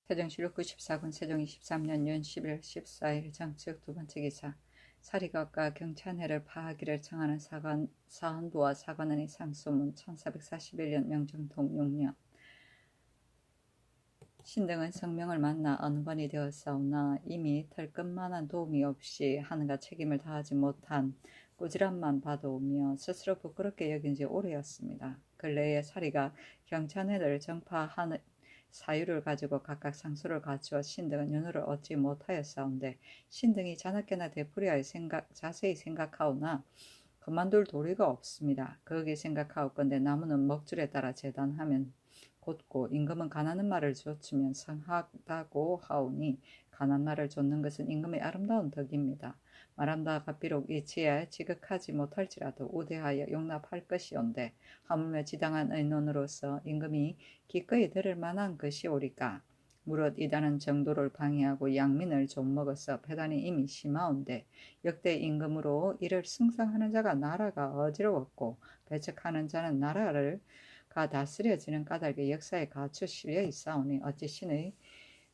세종실록 94군 세종 23년 윤 11월 14일 정측 두번째 기사. 사리각과 경찬회를 파하기를 청하는 사헌부와 사관원의 상소문. 1441년 명정통 6년. 신등은 성명을 만나 언관이 되었사오나 이미 털끝만한 도움이 없이 하는가 책임을 다하지 못한 꾸지람만 받아오며 스스로 부끄럽게 여긴 지 오래였습니다. 근래에 사리가 경찬회를 정파하는 사유를 가지고 각각 상소를 갖추어 신등은 윤호를 얻지 못하였사온데 신등이 자나깨나 되풀이하여 자세히 생각하오나 그만둘 도리가 없습니다. 거기 생각하옵건대 나무는 먹줄에 따라 재단하면 곧고 임금은 가난한 말을 좇으면 성하다고 하오니 가난 말을 좇는 것은 임금의 아름다운 덕입니다. 말한다가 비록 이치에 지극하지 못할지라도 우대하여 용납할 것이온데 하물며 지당한 의논으로서 임금이 기꺼이 들을 만한 것이오리까. 무릇 이단은 정도를 방해하고 양민을 좀먹어서 배단이 이미 심하온데 역대 임금으로 이를 승상하는 자가 나라가 어지러웠고 배척하는 자는 나라를 다스려지는 까닭에 역사에 갖추 실려 있사오니 어찌 신의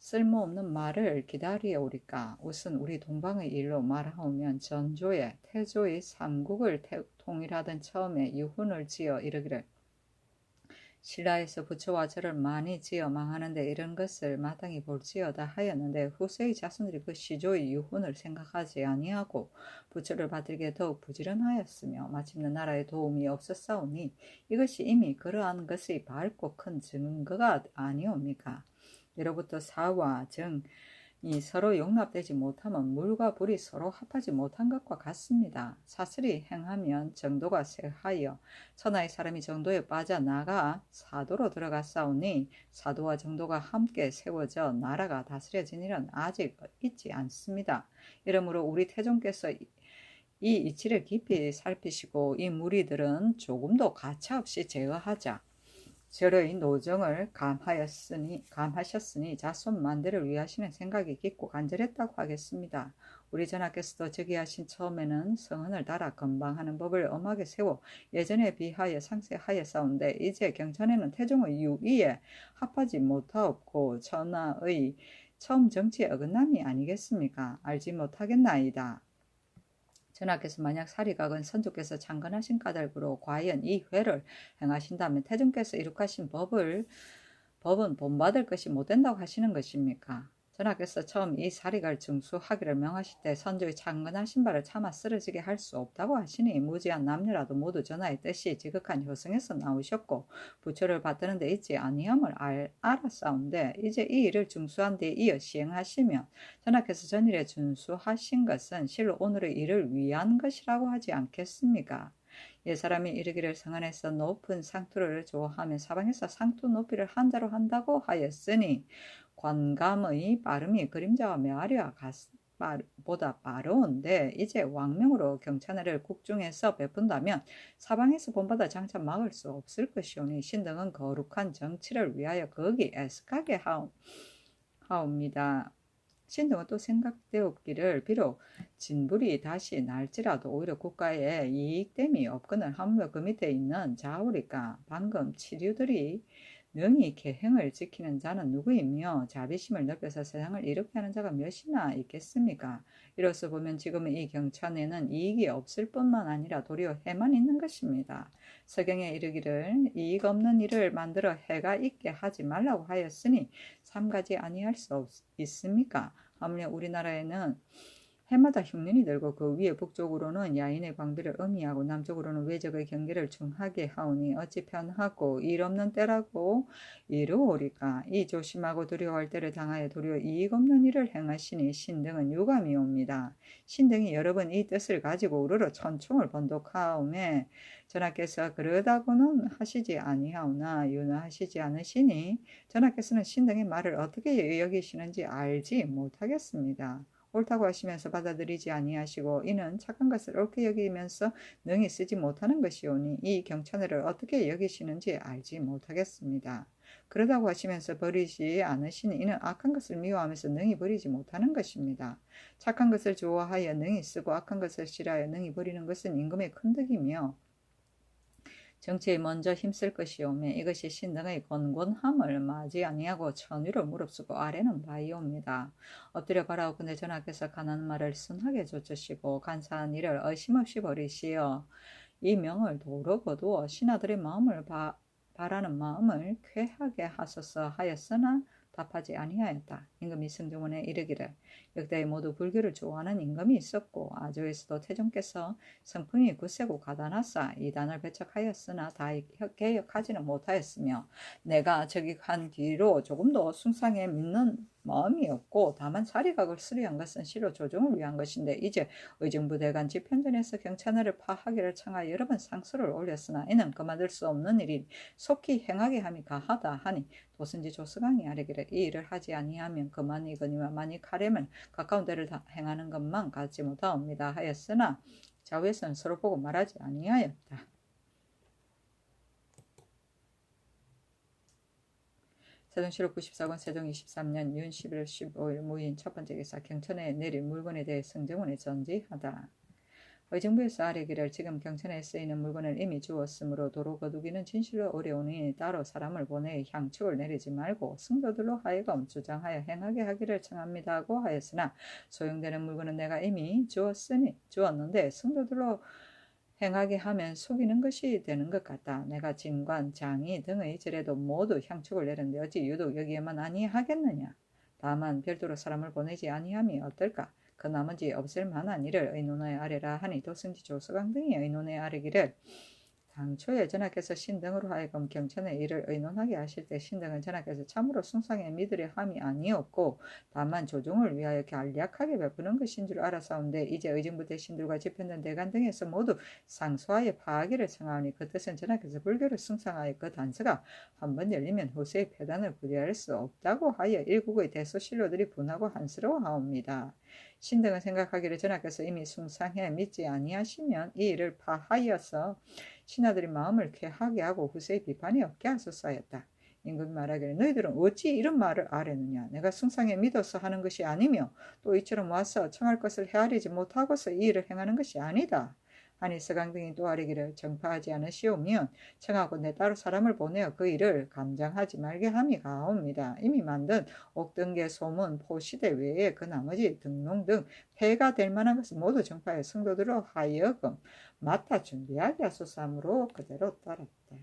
쓸모없는 말을 기다리오리까. 우선 우리 동방의 일로 말하오면 전조의 태조의 삼국을 통일하던 처음에 유훈을 지어 이르기를 신라에서 부처와 절을 많이 지어 망하는데 이런 것을 마땅히 볼지어다 하였는데 후세의 자손들이 그 시조의 유훈을 생각하지 아니하고 부처를 받들기에 더욱 부지런하였으며 마침내 나라에 도움이 없었사오니 이것이 이미 그러한 것의 밝고 큰 증거가 아니옵니까. 예로부터 사와 정이 서로 용납되지 못하면 물과 불이 서로 합하지 못한 것과 같습니다. 사슬이 행하면 정도가 쇠하여 천하의 사람이 정도에 빠져나가 사도로 들어갔사오니 사도와 정도가 함께 세워져 나라가 다스려진 일은 아직 있지 않습니다. 이러므로 우리 태종께서 이 이치를 깊이 살피시고 이 무리들은 조금도 가차없이 제어하자 절의 노정을 감하셨으니 자손 만대를 위하시는 생각이 깊고 간절했다고 하겠습니다. 우리 전하께서도 즉위하신 처음에는 성헌을 달아 건방하는 법을 엄하게 세워 예전에 비하여 상세하였사온데 이제 경천에는 태종의 유의에 합하지 못하옵고 천하의 처음 정치의 어긋남이 아니겠습니까? 알지 못하겠나이다. 전하께서 만약 사리각은 선조께서 창건하신 까닭으로 과연 이 회를 행하신다면 태종께서 이룩하신 법은 본받을 것이 못된다고 하시는 것입니까? 전하께서 처음 이 사리각을 증수하기를 명하실 때 선조의 창건하신 바를 차마 쓰러지게 할 수 없다고 하시니 무지한 남녀라도 모두 전하의 뜻이 지극한 효성에서 나오셨고 부처를 받드는 데 있지 아니함을 알았사온데 이제 이 일을 증수한 뒤에 이어 시행하시면 전하께서 전일에 준수하신 것은 실로 오늘의 일을 위한 것이라고 하지 않겠습니까? 옛사람이 이르기를 성안에서 높은 상투를 좋아하면 사방에서 상투 높이를 한자로 한다고 하였으니 관감의 빠름이 그림자와 메아리와 보다 빠르온데 이제 왕명으로 경찬회를 국중에서 베푼다면 사방에서 본받아 장차 막을 수 없을 것이오니 신등은 거룩한 정치를 위하여 거기 애석하게 하옵니다. 신등은 또 생각되었기를 비록 진불이 다시 날지라도 오히려 국가에 이익됨이 없거늘 하물며 그 밑에 있는 자우리가 방금 치류들이 능히 계행을 지키는 자는 누구이며 자비심을 넓혀서 세상을 이롭게 하는 자가 몇이나 있겠습니까? 이로써 보면 지금은 이 경찬에는 이익이 없을 뿐만 아니라 도리어 해만 있는 것입니다. 서경에 이르기를 이익 없는 일을 만들어 해가 있게 하지 말라고 하였으니 삼가지 아니할 수 있습니까? 하물며 우리나라에는 해마다 흉년이 들고 그 위에 북쪽으로는 야인의 광비를 의미하고 남쪽으로는 외적의 경계를 중하게 하오니 어찌 편하고 일 없는 때라고 이루오리까. 이 조심하고 두려워할 때를 당하여 도리어 이익 없는 일을 행하시니 신등은 유감이 옵니다. 신등이 여러 번 이 뜻을 가지고 우르르 천총을 번독하오매 전하께서 그러다고는 하시지 아니하오나 윤허하시지 않으시니 전하께서는 신등의 말을 어떻게 여기시는지 알지 못하겠습니다. 옳다고 하시면서 받아들이지 아니하시고 이는 착한 것을 옳게 여기면서 능히 쓰지 못하는 것이오니 이 경천회를 어떻게 여기시는지 알지 못하겠습니다. 그러다고 하시면서 버리지 않으시니 이는 악한 것을 미워하면서 능히 버리지 못하는 것입니다. 착한 것을 좋아하여 능히 쓰고 악한 것을 싫어하여 능히 버리는 것은 임금의 큰 덕이며 정치에 먼저 힘쓸 것이오매 이것이 신등의 권곤함을 맞이 아니하고 천위로 무릅쓰고 아래는 바이옵니다. 엎드려 바라오. 근데 전하께서 가난한 말을 순하게 조치시고 간사한 일을 의심없이 버리시어 이 명을 도로 거두어 신하들의 마음을 바라는 마음을 쾌하게 하소서 하였으나 답하지 아니하였다. 임금이 승정원에 이르기를 역대 모두 불교를 좋아하는 임금이 있었고 아조에서도 태종께서 성품이 굳세고 가다나사 이단을 배척하였으나 다 개혁하지는 못하였으며 내가 즉위한 뒤로 조금도 숭상에 믿는 마음이 없고 다만 사리각을 수리한 것은 실로 조정을 위한 것인데 이제 의정부대간 집현전에서 경찰을 파하기를 청하여 여러 번 상소를 올렸으나 이는 그만둘 수 없는 일이 속히 행하게 함이 가하다 하니 도슨지 조스강이 아뢰기를 이 일을 하지 아니하면 그만이거니와 만일 가려면 가까운 데를 다 행하는 것만 갖지 못하옵니다 하였으나 좌우에서는 서로 보고 말하지 아니하였다. 세종실록 94권 세종 23년 윤 11월 15일 무인 첫 번째 기사 경천에 내릴 물건에 대해 승정원에 전지하다. 의정부에서 아뢰기를 지금 경천에 쓰이는 물건을 이미 주었으므로 도로 거두기는 진실로 어려우니 따로 사람을 보내 향축을 내리지 말고 승도들로 하여금 주장하여 행하게 하기를 청합니다 하고 하였으나 소용되는 물건은 내가 이미 주었는데 승도들로 행하게 하면 속이는 것이 되는 것 같다. 내가 진관, 장이 등의 절에도 모두 향축을 내렸는데 어찌 유독 여기에만 아니하겠느냐. 다만 별도로 사람을 보내지 아니함이 어떨까. 그 나머지 없을 만한 일을 의논하여 아뢰라 하니 도승지 조서강 등이 의논하여 아뢰기를 당초에 전하께서 신등으로 하여금 경천의 일을 의논하게 하실 때 신등은 전하께서 참으로 숭상에 믿으려 함이 아니었고 다만 조정을 위하여 간략하게 베푸는 것인 줄 알아사온데 이제 의정부 대신들과 집현전 대간 등에서 모두 상소하여 파하기를 청하오니 그 뜻은 전하께서 불교를 숭상하여 그 단서가 한번 열리면 후세의 폐단을 부리할 수 없다고 하여 일국의 대소신료들이 분하고 한스러워하옵니다. 신등은 생각하기를 전하께서 이미 숭상해 믿지 아니하시면 이 일을 파하여서 신하들이 마음을 쾌하게 하고 후세의 비판이 없게 하소서 하였다. 임금이 말하기를 너희들은 어찌 이런 말을 아뢰느냐. 내가 숭상에 믿어서 하는 것이 아니며 또 이처럼 와서 청할 것을 헤아리지 못하고서 이 일을 행하는 것이 아니다. 하니 서강 등이 또 아뢰기를 정파하지 않으시오면 청하건대 따로 사람을 보내어 그 일을 감장하지 말게 함이 가옵니다. 이미 만든 옥등계 소문 포시대 외에 그 나머지 등록 등 폐가 될 만한 것을 모두 정파해 성도들로 하여금 맡아 준비하게 하소서 하므로 그대로 따랐다.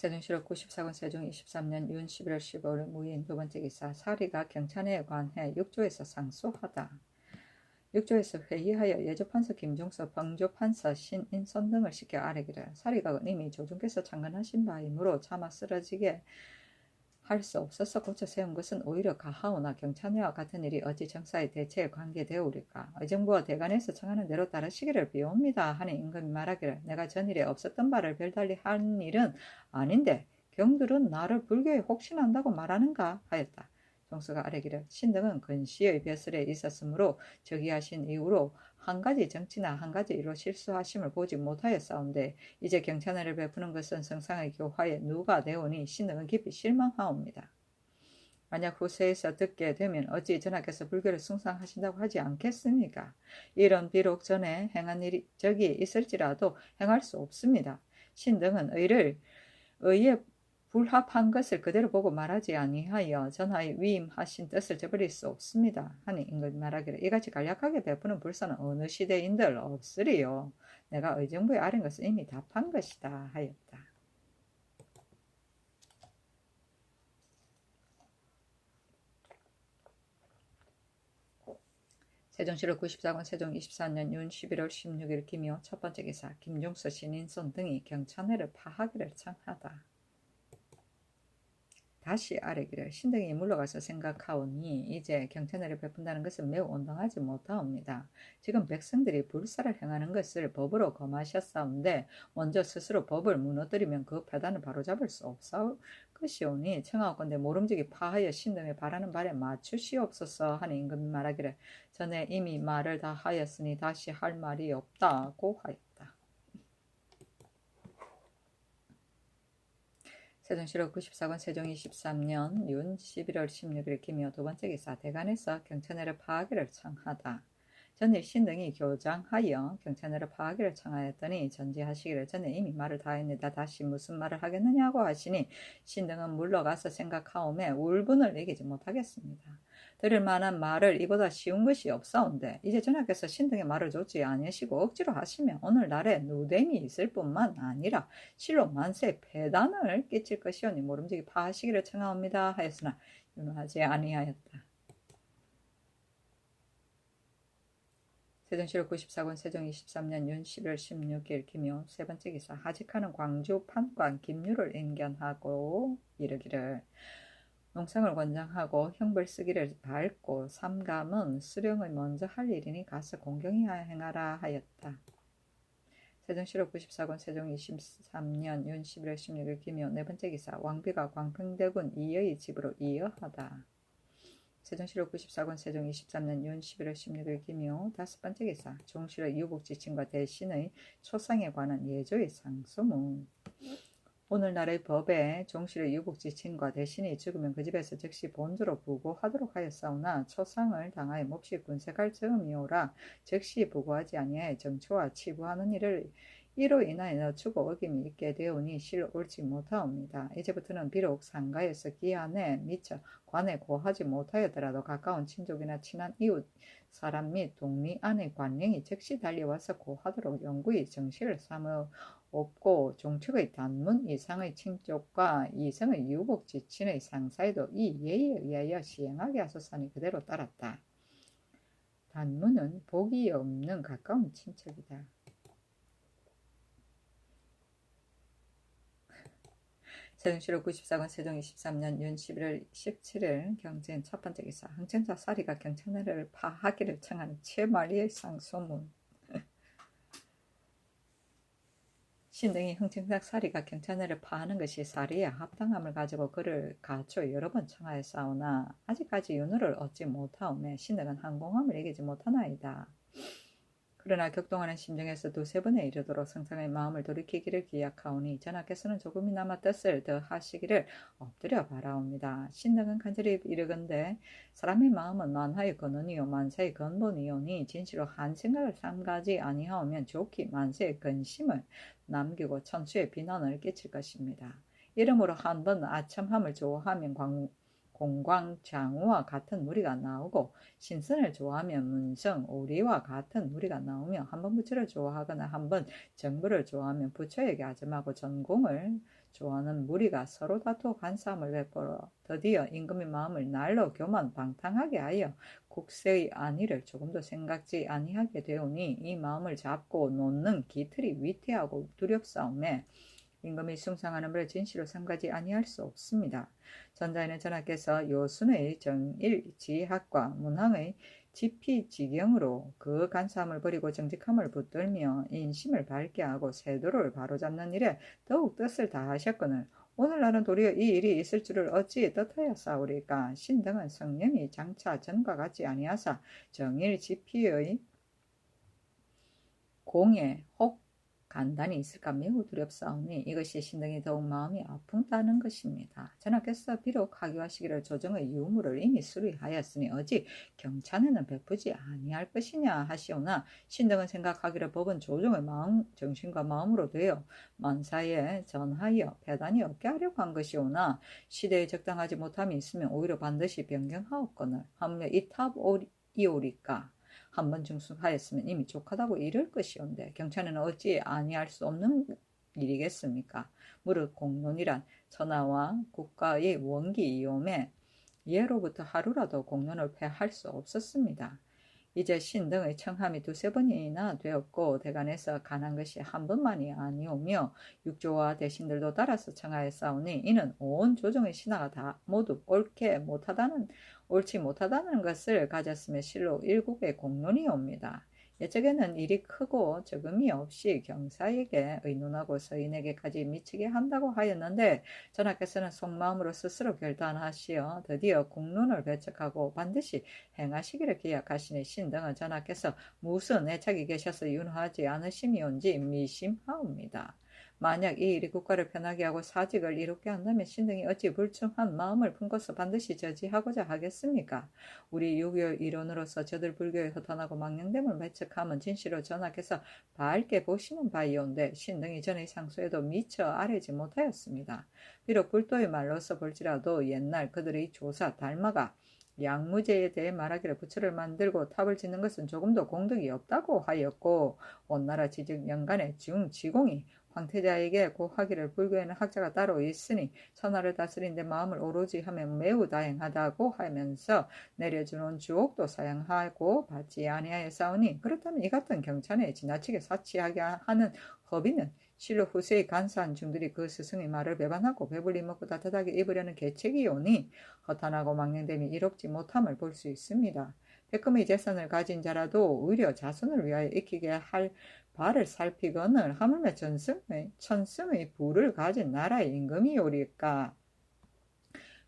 세종실록 94권 세종 23년 윤 11월 15일 무인 두 번째 기사 사리가 경찬에 관해 6조에서 상소하다. 6조에서 회의하여 예조판서 김종서, 병조판서 신인선 등을 시켜 아뢰기를 사리각은 이미 조정께서 창건하신 바이므로 차마 쓰러지게 할 수 없어서 고쳐 세운 것은 오히려 가하오나 경찬회와 같은 일이 어찌 정사의 대체에 관계되오리까. 의정부와 대간에서 청하는 대로 따르시기를 비옵니다 하니 임금이 말하기를 내가 전일에 없었던 바를 별달리 한 일은 아닌데 경들은 나를 불교에 혹신한다고 말하는가 하였다. 종수가 아뢰기를 신등은 근시의 벼슬에 있었으므로 즉위하신 이후로 한 가지 정치나 한 가지 일로 실수하심을 보지 못하였사온데 이제 경찬회를 베푸는 것은 성상의 교화에 누가 되오니 신등은 깊이 실망하옵니다. 만약 후세에서 듣게 되면 어찌 전하께서 불교를 숭상하신다고 하지 않겠습니까? 이런 비록 전에 행한 일이 적이 있을지라도 행할 수 없습니다. 신등은 의에 불합한 것을 그대로 보고 말하지 아니하여 전하의 위임하신 뜻을 저버릴 수 없습니다. 하니 임금이 말하기를 이같이 간략하게 베푸는 불사는 어느 시대인들 없으리요. 내가 의정부에 아뢰은 것은 이미 답한 것이다 하였다. 세종실록 94권 세종 24년 윤 11월 16일 김효 첫 번째 기사 김종서 신인선 등이 경찬회를 파하기를 청하다. 다시 아뢰기를 신등이 물러가서 생각하오니 이제 경천회를 베푼다는 것은 매우 온당하지 못하옵니다. 지금 백성들이 불사를 행하는 것을 법으로 검하셨사온데 먼저 스스로 법을 무너뜨리면 그 폐단을 바로잡을 수 없사올 것이오니 청하건대 모름지기 파하여 신등의 바라는 바에 맞추시옵소서 하니 임금이 말하기를 전에 이미 말을 다 하였으니 다시 할 말이 없다고 하였다. 세종실록 94권 세종 23년 윤 11월 16일 김효 두 번째 기사 대간에서 경천회를 파하기를 청하다. 전일 신등이 교장하여 경찰내로 파하기를 청하였더니 전지하시기를 전에 이미 말을 다 했느다 다시 무슨 말을 하겠느냐고 하시니 신등은 물러가서 생각하오매 울분을 이기지 못하겠습니다. 들을 만한 말을 이보다 쉬운 것이 없사온데 이제 전하께서 신등의 말을 좋지 아니하시고 억지로 하시면 오늘날에 누뎀이 있을 뿐만 아니라 실로 만세 배단을 끼칠 것이오니 모름지기 파하시기를 청하옵니다 하였으나 윤하지 아니하였다. 세종시록 94권 세종 23년 윤 11월 16일 김효 세 번째 기사 하직하는 광주 판관 김유를 인견하고 이르기를 농상을 권장하고 형벌 쓰기를 밟고 삼감은 수령을 먼저 할 일이니 가서 공경히 행하라 하였다. 세종시록 94권 세종 23년 윤 11월 16일 김효 네 번째 기사 왕비가 광평대군 이여의 집으로 이여하다. 세종시록 94권 세종 23년 윤 11월 16일 김효 다섯 번째 기사 종실의 유복지침과 대신의 초상에 관한 예조의 상소문. 오늘날의 법에 종실의 유복지침과 대신이 죽으면 그 집에서 즉시 본주로 부고하도록 하였사오나 초상을 당하여 몹시 군색할 즈음이오라 즉시 부고하지 아니하여 정초와 치부하는 일을 이로 인하여 늦추고 어김이 있게 되오니 실로 옳지 못하옵니다. 이제부터는 비록 상가에서 기한에 미처 관에 고하지 못하였더라도 가까운 친족이나 친한 이웃 사람 및 동리 안의 관령이 즉시 달려와서 고하도록 영구히 정실을 삼어옵고 종축의 단문 이상의 친족과 이성의 유복지친의 상사에도 이 예에 의하여 시행하게 하소서니 그대로 따랐다. 단문은 복이 없는 가까운 친척이다. 세종시록 94권 세종 23년 윤 11월 17일 경진 첫 번째 기사 흥청자 사리가 경찰내를 파하기를 청하는 최말리의 상소문. 신등이 흥청자 사리가 경찰내를 파하는 것이 사리에 합당함을 가지고 그를 가초 여러 번 청하였사오나 아직까지 윤호를 얻지 못하오매 신등은 항공함을 이기지 못하나이다. 그러나 격동하는 심정에서 두세 번에 이르도록 성상의 마음을 돌이키기를 기약하오니 전하께서는 조금이나마 뜻을 더 하시기를 엎드려 바라옵니다. 신등은 간절히 이르건대 사람의 마음은 만하의 근원이요 만사의 근본이오니 진실로 한 생각을 삼가지 아니하오면 좋기 만세의 근심을 남기고 천수의 비난을 끼칠 것입니다. 이러므로 한번 아첨함을 좋아하면 공광장우와 같은 무리가 나오고 신선을 좋아하면 문성, 오리와 같은 무리가 나오며 한번 부처를 좋아하거나 한번 정부를 좋아하면 부처에게 아점하고 전공을 좋아하는 무리가 서로 다투어 간사함을 베풀어 드디어 임금의 마음을 날로 교만 방탕하게 하여 국세의 안위를 조금도 생각지 아니하게 되오니 이 마음을 잡고 놓는 기틀이 위태하고 두렵사오매 임금이 숭상하는 것을 진실로 삼가지 아니할 수 없습니다. 전자에는 전하께서 요순의 정일지학과 문항의 지피지경으로 그 간사함을 버리고 정직함을 붙들며 인심을 밝게 하고 세도를 바로잡는 일에 더욱 뜻을 다하셨거늘 오늘날은 도리어 이 일이 있을 줄을 어찌 뜻하였사오리까. 신등은 성령이 장차 전과 같지 아니하사 정일지피의 공에 혹 간단히 있을까 매우 두렵사오니 이것이 신등이 더욱 마음이 아픈다는 것입니다. 전하께서 비록 하교하시기를 조정의 유무를 이미 수리하였으니 어찌 경찬에는 베푸지 아니할 것이냐 하시오나 신등은 생각하기를 법은 조정의 마음, 정신과 마음으로 되어 만사에 전하여 배단이 없게 하려고 한 것이오나 시대에 적당하지 못함이 있으면 오히려 반드시 변경하옵거늘 하물며 이탑이오리까 한번 중수하였으면 이미 족하다고 이를 것이온데 경찰에는 어찌 아니할 수 없는 일이겠습니까? 무릇 공론이란 천하와 국가의 원기이오매 예로부터 하루라도 공론을 폐할 수 없었습니다. 이제 신등의 청함이 두세 번이나 되었고 대간에서 간한 것이 한 번만이 아니오며 육조와 대신들도 따라서 청하였사오니 이는 온 조정의 신하가 다 모두 옳지 못하다는 것을 가졌으며 실로 일국의 공론이옵니다. 예적에는 일이 크고 적음이 없이 경사에게 의논하고 서인에게까지 미치게 한다고 하였는데 전하께서는 속마음으로 스스로 결단하시어 드디어 공론을 배척하고 반드시 행하시기를 기약하시니 신등은 전하께서 무슨 애착이 계셔서 윤호하지 않으심이온지 미심하옵니다. 만약 이 일이 국가를 편하게 하고 사직을 이롭게 한다면 신등이 어찌 불충한 마음을 품고서 반드시 저지하고자 하겠습니까? 우리 유교 이론으로서 저들 불교에 허탄하고 망령됨을 매측함은 진실로 전하께서 밝게 보시는 바이온데 신등이 전의 상소에도 미처 아뢰지 못하였습니다. 비록 불도의 말로서 볼지라도 옛날 그들의 조사 달마가 양무제에 대해 말하기를 부처를 만들고 탑을 짓는 것은 조금도 공덕이 없다고 하였고 원나라 지즉 연간의 중지공이 황태자에게 고하기를 불교에는 학자가 따로 있으니 천하를 다스린 데 마음을 오로지 하면 매우 다행하다고 하면서 내려주는 주옥도 사양하고 받지 아니하였사오니 그렇다면 이 같은 경찬에 지나치게 사치하게 하는 허비는 실로 후세의 간사한 중들이 그 스승의 말을 배반하고 배불리 먹고 따뜻하게 입으려는 계책이오니 허탄하고 망령됨이 이롭지 못함을 볼 수 있습니다. 백금의 재산을 가진 자라도 오히려 자손을 위하여 익히게 할 바를 살피거늘 하물며 천승의 부를 가진 나라의 임금이오리까.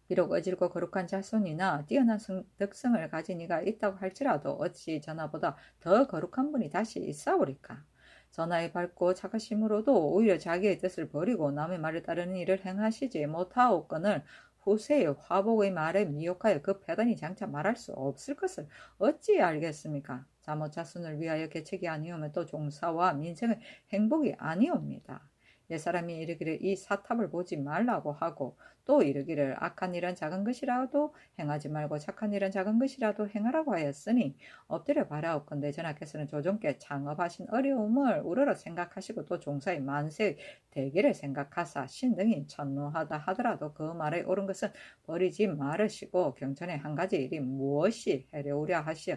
비록 어질고 거룩한 자손이나 뛰어난 덕성을 가진 이가 있다고 할지라도 어찌 전하보다 더 거룩한 분이 다시 있사오리까. 전하의 밝고 착하심으로도 오히려 자기의 뜻을 버리고 남의 말을 따르는 일을 행하시지 못하옵거늘 후세의 화복의 말에 미혹하여 그 패단이 장차 말할 수 없을 것을 어찌 알겠습니까? 자못 자손을 위하여 계책이 아니오면 또 종사와 민생의 행복이 아니옵니다. 옛사람이 이르기를 이 사탑을 보지 말라고 하고 또 이르기를 악한 일은 작은 것이라도 행하지 말고 착한 일은 작은 것이라도 행하라고 하였으니 엎드려 바라옵건대 전하께서는 조정께 창업하신 어려움을 우러러 생각하시고 또 종사의 만세의 대계를 생각하사 신등이 천노하다 하더라도 그 말에 옳은 것은 버리지 말으시고 경천의 한 가지 일이 무엇이 해려우려 하시어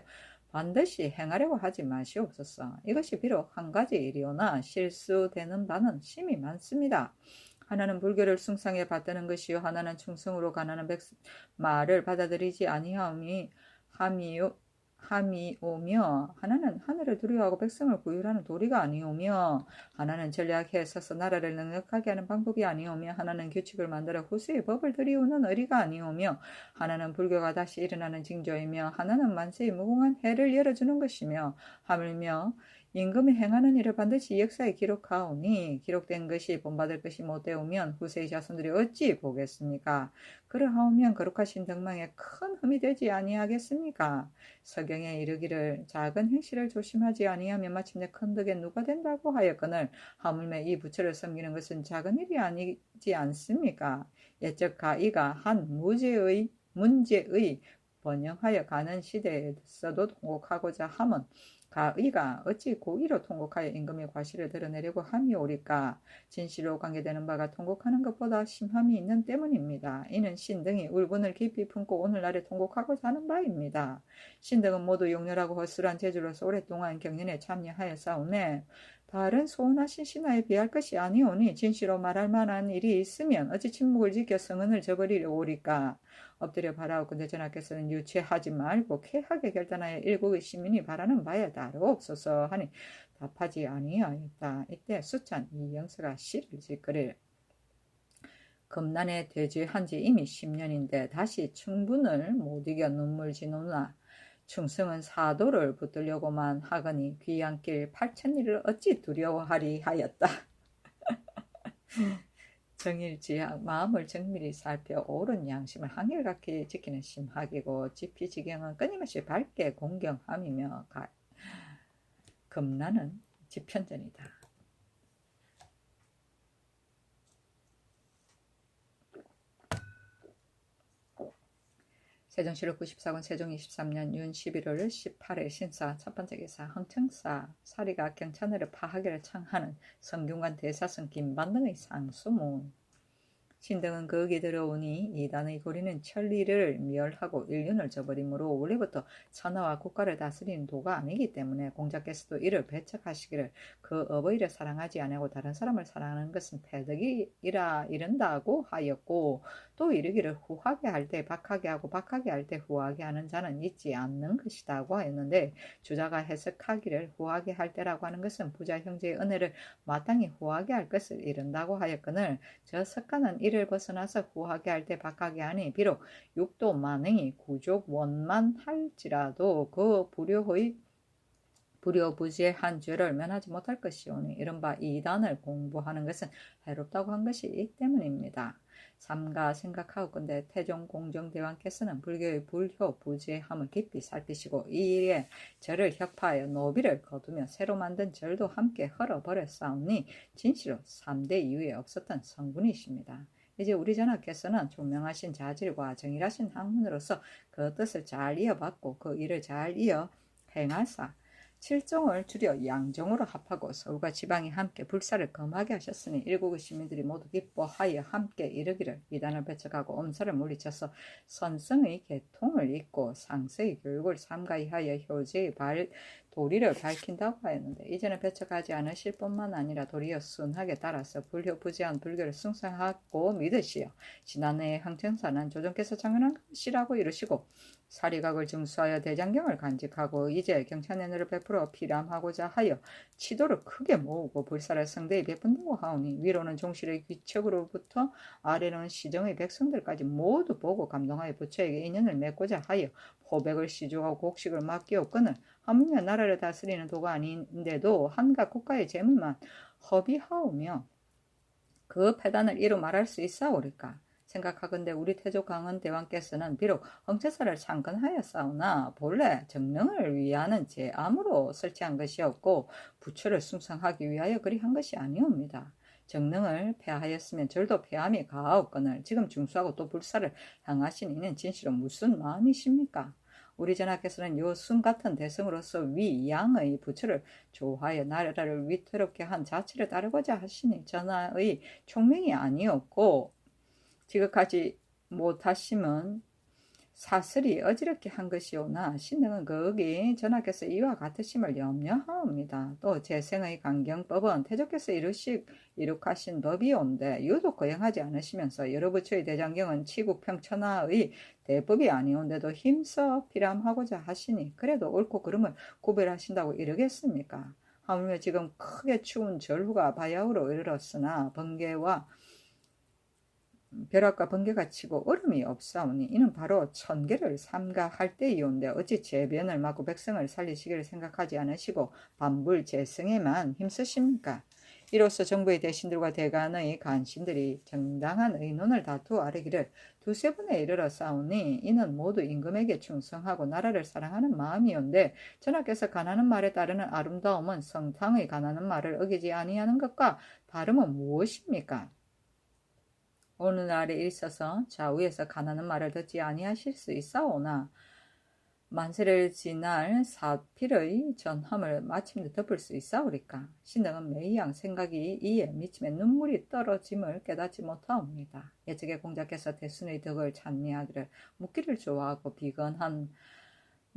반드시 행하려고 하지 마시옵소서. 이것이 비록 한 가지 일이오나 실수되는 바는 심히 많습니다. 하나는 불교를 숭상에 받드는 것이요 하나는 충성으로 가난한 말을 받아들이지 함이오며 하나는 하늘을 두려워하고 백성을 구휼하는 도리가 아니오며 하나는 전략에 서서 나라를 넉넉하게 하는 방법이 아니오며 하나는 규칙을 만들어 후세의 법을 들이우는 의리가 아니오며 하나는 불교가 다시 일어나는 징조이며 하나는 만세의 무궁한 해를 열어주는 것이며 하물며 임금이 행하는 일을 반드시 역사에 기록하오니 기록된 것이 본받을 것이 못되오면 후세의 자손들이 어찌 보겠습니까? 그러하오면 거룩하신 덕망에 큰 흠이 되지 아니하겠습니까? 서경에 이르기를 작은 행실을 조심하지 아니하면 마침내 큰 덕에 누가 된다고 하였거늘 하물며 이 부처를 섬기는 것은 작은 일이 아니지 않습니까? 옛적 가이가 한 문제의 번영하여 가는 시대에서도 통곡하고자 함은 가의가 어찌 고의로 통곡하여 임금의 과실을 드러내려고 함이오리까. 진실로 관계되는 바가 통곡하는 것보다 심함이 있는 때문입니다. 이는 신등이 울분을 깊이 품고 오늘날에 통곡하고자 하는 바입니다. 신등은 모두 용렬하고 허술한 재주로서 오랫동안 경연에 참여하였사오매 다른 소원하신 신하에 비할 것이 아니오니 진실로 말할 만한 일이 있으면 어찌 침묵을 지켜 성은을 저버리려 오리까. 엎드려 바라옵건대 전하께서는 유치하지 말고 쾌하게 결단하여 일국의 시민이 바라는 바에 다루옵소서 하니 답하지 아니하였다. 이때 수찬 이영서가 시를 짓거릴 금난에 대죄한 지 이미 10년인데 다시 충분을 못 이겨 눈물 지노나 충성은 사도를 붙들려고만 하거니 귀한 길 8,000리를 어찌 두려워하리 하였다. 정일지학 마음을 정밀히 살펴 옳은 양심을 한결같이 지키는 심학이고 지피지경은 끊임없이 밝게 공경함이며 금나는 지편전이다. 세종실록 94권 세종 23년 윤 11월 18일 신사 첫번째 기사 흥청사 사리가 경찬을 파하기를 창하는 성균관 대사성 김반등의 상수문. 신등은 거기 들어오니 이단의 고리는 천리를 멸하고 일륜을 저버리므로 원래부터 천하와 국가를 다스리는 도가 아니기 때문에 공자께서도 이를 배척하시기를 그 어버이를 사랑하지 아니하고 다른 사람을 사랑하는 것은 패덕이라 이른다고 하였고 또 이르기를 후하게 할 때 박하게 하고 박하게 할 때 후하게 하는 자는 있지 않는 것이다고 하였는데 주자가 해석하기를 후하게 할 때라고 하는 것은 부자 형제의 은혜를 마땅히 후하게 할 것을 이른다고 하였거늘 저 석가는 이를 벗어나서 후하게 할 때 박하게 하니 비록 육도 만행이 구족 원만 할지라도 그 불효부지한 죄를 면하지 못할 것이오니 이른바 이단을 공부하는 것은 해롭다고 한 것이 이 때문입니다. 삼가 생각하옵건대 태종 공정대왕께서는 불교의 불효부지함을 깊이 살피시고 이 일에 절을 혁파하여 노비를 거두며 새로 만든 절도 함께 헐어버렸사오니 진실로 3대 이후에 없었던 성분이십니다. 이제 우리 전하께서는 총명하신 자질과 정일하신 학문으로서 그 뜻을 잘 이어받고 그 일을 잘 이어 행하사 칠종을 줄여 양종으로 합하고 서울과 지방이 함께 불사를 검하게 하셨으니 일국의 시민들이 모두 기뻐하여 함께 이르기를 이단을 배척하고 엄살을 물리쳐서 선성의 계통을 잇고 상세의 교육을 삼가히 하여 효제의 도리를 밝힌다고 하였는데 이제는 배척하지 않으실 뿐만 아니라 도리어 순하게 따라서 불효부지한 불교를 숭상하고 믿으시어 지난해의 항청사는 조정께서 장현한 것이라고 이르시고 사리각을 증수하여 대장경을 간직하고 이제 경찬연회를 베풀어 피람하고자 하여 치도를 크게 모으고 불사를 성대에 베푼다고 하오니 위로는 종실의 귀척으로부터 아래로는 시정의 백성들까지 모두 보고 감동하여 부처에게 인연을 맺고자 하여 호백을 시주하고 곡식을 맡기옵거늘 하물며 나라를 다스리는 도가 아닌데도 한각 국가의 재물만 허비하오며 그 패단을 이루 말할 수 있사오리까. 생각하건대 우리 태조 강원 대왕께서는 비록 엉체사를 창건하였사오나 본래 정릉을 위하는 제암으로 설치한 것이었고 부처를 숭상하기 위하여 그리한 것이 아니옵니다. 정릉을 폐하였으면 절도 폐함이 가하옵거늘 지금 중수하고 또 불사를 향하신 이는 진실로 무슨 마음이십니까? 우리 전하께서는 요 순 같은 대성으로서 위양의 부처를 조하여 나라를 위태롭게 한 자체를 따르고자 하시니 전하의 총명이 아니었고 지극하지 못하심은 사슬이 어지럽게 한 것이오나 신등은 거기 전하께서 이와 같으심을 염려하옵니다. 또 재생의 강경법은 태조께서 이룩하신 법이온데 유독 거행하지 않으시면서 여러 부처의 대장경은 치국평천하의 대법이 아니온데도 힘써 피람하고자 하시니 그래도 옳고 그름을 구별하신다고 이르겠습니까? 하물며 지금 크게 추운 절후가 바야흐로 이르렀으나 벼락과 번개가 치고 얼음이 없사오니 이는 바로 천계를 삼가할 때이온데 어찌 재변을 막고 백성을 살리시기를 생각하지 않으시고 반불재성에만 힘쓰십니까? 이로써 정부의 대신들과 대간의 간신들이 정당한 의논을 다투어 아뢰기를 두세 번에 이르러 싸우니 이는 모두 임금에게 충성하고 나라를 사랑하는 마음이온데 전하께서 가나는 말에 따르는 아름다움은 성탕의 가나는 말을 어기지 아니하는 것과 다름은 무엇입니까? 오늘날에 있어서 좌우에서 가나는 말을 듣지 아니하실 수 있사오나 만세를 지날 사필의 전함을 마침내 덮을 수 있사오리까. 신등은 매이양 생각이 이에 미침에 눈물이 떨어짐을 깨닫지 못하옵니다. 예측의 공자께서 대순의 덕을 찬미하기를 묻기를 좋아하고 비건한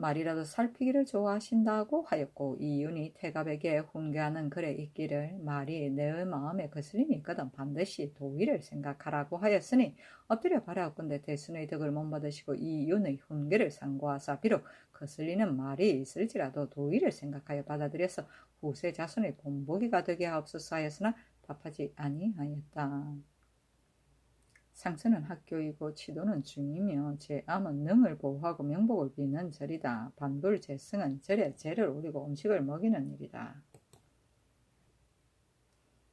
말이라도 살피기를 좋아하신다고 하였고 이윤이 태갑에게 훈계하는 글에 있기를 말이 내 마음에 거슬림이 있거든 반드시 도의를 생각하라고 하였으니 엎드려 바라옵건대 대순의 덕을 못 받으시고 이윤의 훈계를 상고하사 비록 거슬리는 말이 있을지라도 도의를 생각하여 받아들여서 후세 자손의 본보기가 되게 하옵소서 하였으나 답하지 아니하였다. 상처는 학교이고 치도는 중이며 제암은 능을 보호하고 명복을 비는 절이다. 반불재승은 절에 제를 올리고 음식을 먹이는 일이다.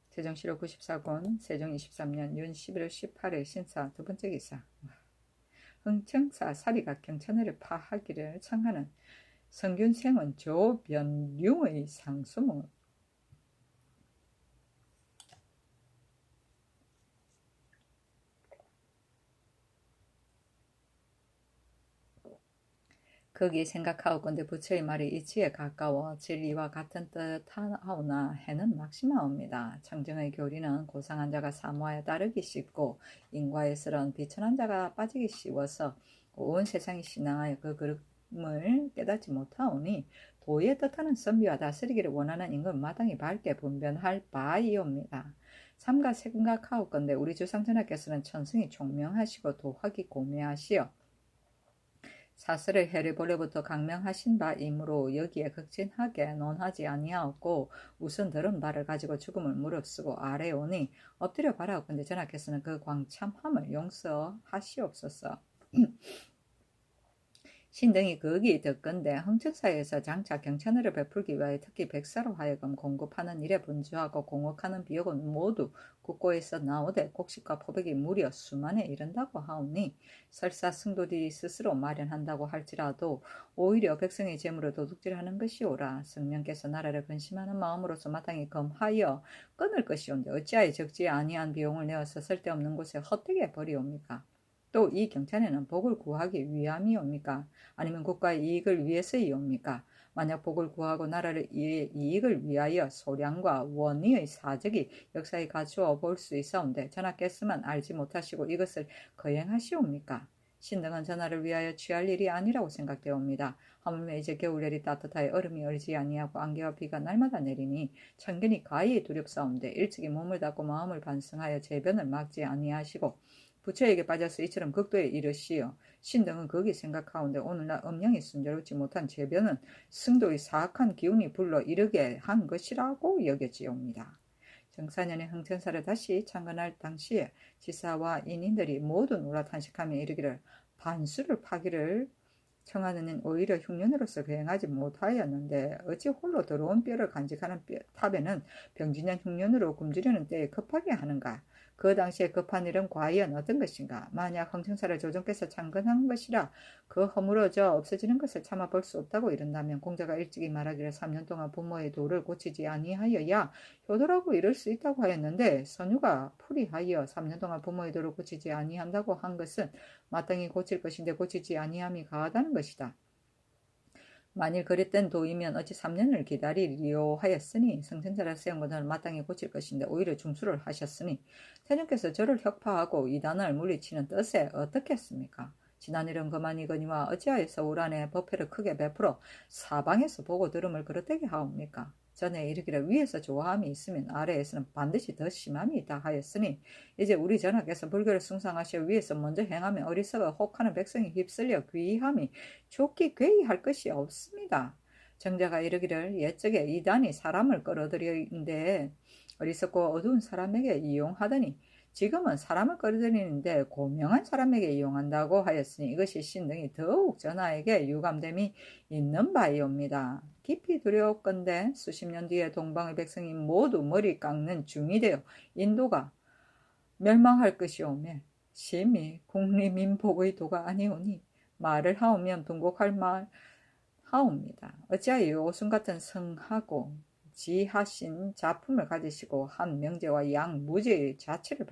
세종시록 94권 세종 23년 윤 11월 18일 신사 두 번째 기사. 흥청사 사리가 경천회를 파하기를 청하는 성균생은 조변룡의 상수문 거기 생각하옵건대 부처의 말이 이치에 가까워 진리와 같은 뜻하오나 해는 막심하옵니다. 청정의 교리는 고상한 자가 사모하여 따르기 쉽고 인과에서는 비천한 자가 빠지기 쉬워서 온 세상이 신앙하여 그 그름을 깨닫지 못하오니 도의 뜻하는 선비와 다스리기를 원하는 임금 마땅히 밝게 분변할 바이옵니다. 삼가 생각하옵건대 우리 주상전하께서는 천승이 총명하시고 도학이 고매하시어 사슬을 해를 본래부터 강명하신 바이므로 여기에 극진하게 논하지 아니하였고 우선 들은 바를 가지고 죽음을 무릅쓰고 아래오니 엎드려 바라옵건대 전하께서는 그 광참함을 용서하시옵소서. 신등이 거기 듣건대 흥척사에서 장차 경천을 베풀기 위하여 특히 백사로 하여금 공급하는 일에 분주하고 공업하는 비용은 모두 국고에서 나오되 곡식과 포백이 무려 수만에 이른다고 하오니 설사 승도들이 스스로 마련한다고 할지라도 오히려 백성의 재물을 도둑질하는 것이오라. 성령께서 나라를 근심하는 마음으로서 마땅히 검하여 끊을 것이온데 어찌하여 적지 아니한 비용을 내어서 쓸데없는 곳에 헛되게 버리옵니까? 또 이 경찬에는 복을 구하기 위함이옵니까? 아니면 국가의 이익을 위해서이옵니까? 만약 복을 구하고 나라를 이익을 위하여 소량과 원의의 사적이 역사에 갖추어 볼 수 있사온데 전하께서만 알지 못하시고 이것을 거행하시옵니까? 신등은 전하를 위하여 취할 일이 아니라고 생각되옵니다. 하물며 이제 겨울날이 따뜻하여 얼음이 얼지 아니하고 안개와 비가 날마다 내리니 천견이 가히 두렵사온데 일찍이 몸을 닫고 마음을 반성하여 재변을 막지 아니하시고 부처에게 빠져서 이처럼 극도에 이르시어 신등은 거기 생각하온데 오늘날 음양이 순조롭지 못한 재변은 승도의 사악한 기운이 불러 이르게 한 것이라고 여겨지옵니다. 정사년의 흥천사를 다시 창건할 당시에 지사와 인인들이 모두 놀라 탄식하며 이르기를 반수를 파기를 청하는 오히려 흉년으로서 거행하지 못하였는데 어찌 홀로 더러운 뼈를 간직하는 탑에는 병진년 흉년으로 굶주리는 때에 급하게 하는가? 그 당시에 급한 일은 과연 어떤 것인가? 만약 흥청사를 조정께서 창건한 것이라 그 허물어져 없어지는 것을 참아 볼 수 없다고 이른다면 공자가 일찍이 말하기를 3년 동안 부모의 도를 고치지 아니하여야 효도라고 이를 수 있다고 하였는데 선유가 풀이하여 3년 동안 부모의 도를 고치지 아니한다고 한 것은 마땅히 고칠 것인데 고치지 아니함이 가하다는 것이다. 만일 그랬던 도이면 어찌 3년을 기다리리요 하였으니 성천자를 세운 것은 마땅히 고칠 것인데 오히려 중수를 하셨으니 태종께서 저를 혁파하고 이단을 물리치는 뜻에 어떻겠습니까? 지난일은 그만이거니와 어찌하여서 올 한해 법회를 크게 베풀어 사방에서 보고 들음을 그릇되게 하옵니까? 전에 이르기를 위에서 조화함이 있으면 아래에서는 반드시 더 심함이 있다 하였으니 이제 우리 전하께서 불교를 숭상하시어 위에서 먼저 행하며 어리석어 혹하는 백성이 휩쓸려 귀함이 좋기 괴이할 것이 없습니다. 정자가 이르기를 옛적에 이단이 사람을 끌어들이는데 어리석고 어두운 사람에게 이용하더니 지금은 사람을 끌어들이는데 고명한 사람에게 이용한다고 하였으니 이것이 신등이 더욱 전하에게 유감됨이 있는 바이옵니다. 깊이 두려웠건대 수십 년 뒤에 동방의 백성이 모두 머리 깎는 중이 되어 인도가 멸망할 것이오매 심히 국리민복의 도가 아니오니 말을 하오면 둥곡할 말 하옵니다. 어찌하여 오순 같은 성하고 지하신 작품을 가지시고 한 명제와 양 무제의 자체를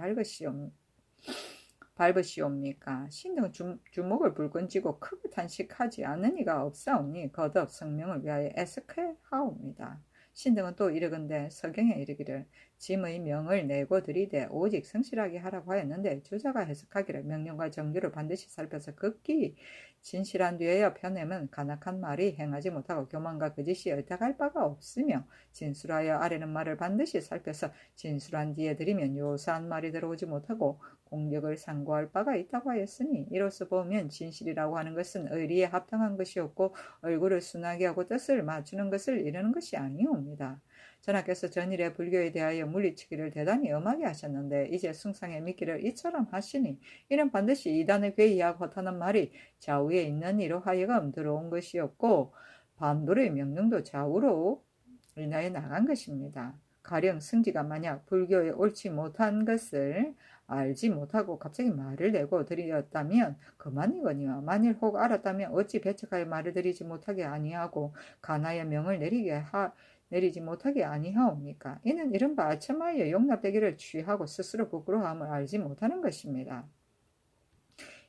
밟으시옵니까? 신등 주목을 불끈 쥐고 크게 탄식하지 않은 이가 없사오니 거듭 성명을 위하여 애석해하옵니다. 신등은 또 이르건대 서경에 이르기를 짐의 명을 내고 드리되 오직 성실하게 하라고 하였는데 주자가 해석하기를 명령과 정규를 반드시 살펴서 극기 진실한 뒤에야 펴내면 간악한 말이 행하지 못하고 교만과 거짓이 의탁할 바가 없으며 진술하여 아래는 말을 반드시 살펴서 진술한 뒤에 드리면 요사한 말이 들어오지 못하고 공격을 상고할 바가 있다고 하였으니 이로써 보면 진실이라고 하는 것은 의리에 합당한 것이었고 얼굴을 순하게 하고 뜻을 맞추는 것을 이루는 것이 아니옵니다. 전하께서 전일에 불교에 대하여 물리치기를 대단히 엄하게 하셨는데 이제 숭상에 믿기를 이처럼 하시니 이는 반드시 이단의 괴이하고 허탄한 말이 좌우에 있는 이로 하여금 들어온 것이었고 반도의 명령도 좌우로 인하여 나간 것입니다. 가령 승지가 만약 불교에 옳지 못한 것을 알지 못하고 갑자기 말을 내고 드렸다면 그만이거니와 만일 혹 알았다면 어찌 배척하여 말을 드리지 못하게 아니하고 간하여 명을 내리지 못하게 아니하옵니까? 이는 이른바 아첨하여 용납되기를 취하고 스스로 부끄러움을 알지 못하는 것입니다.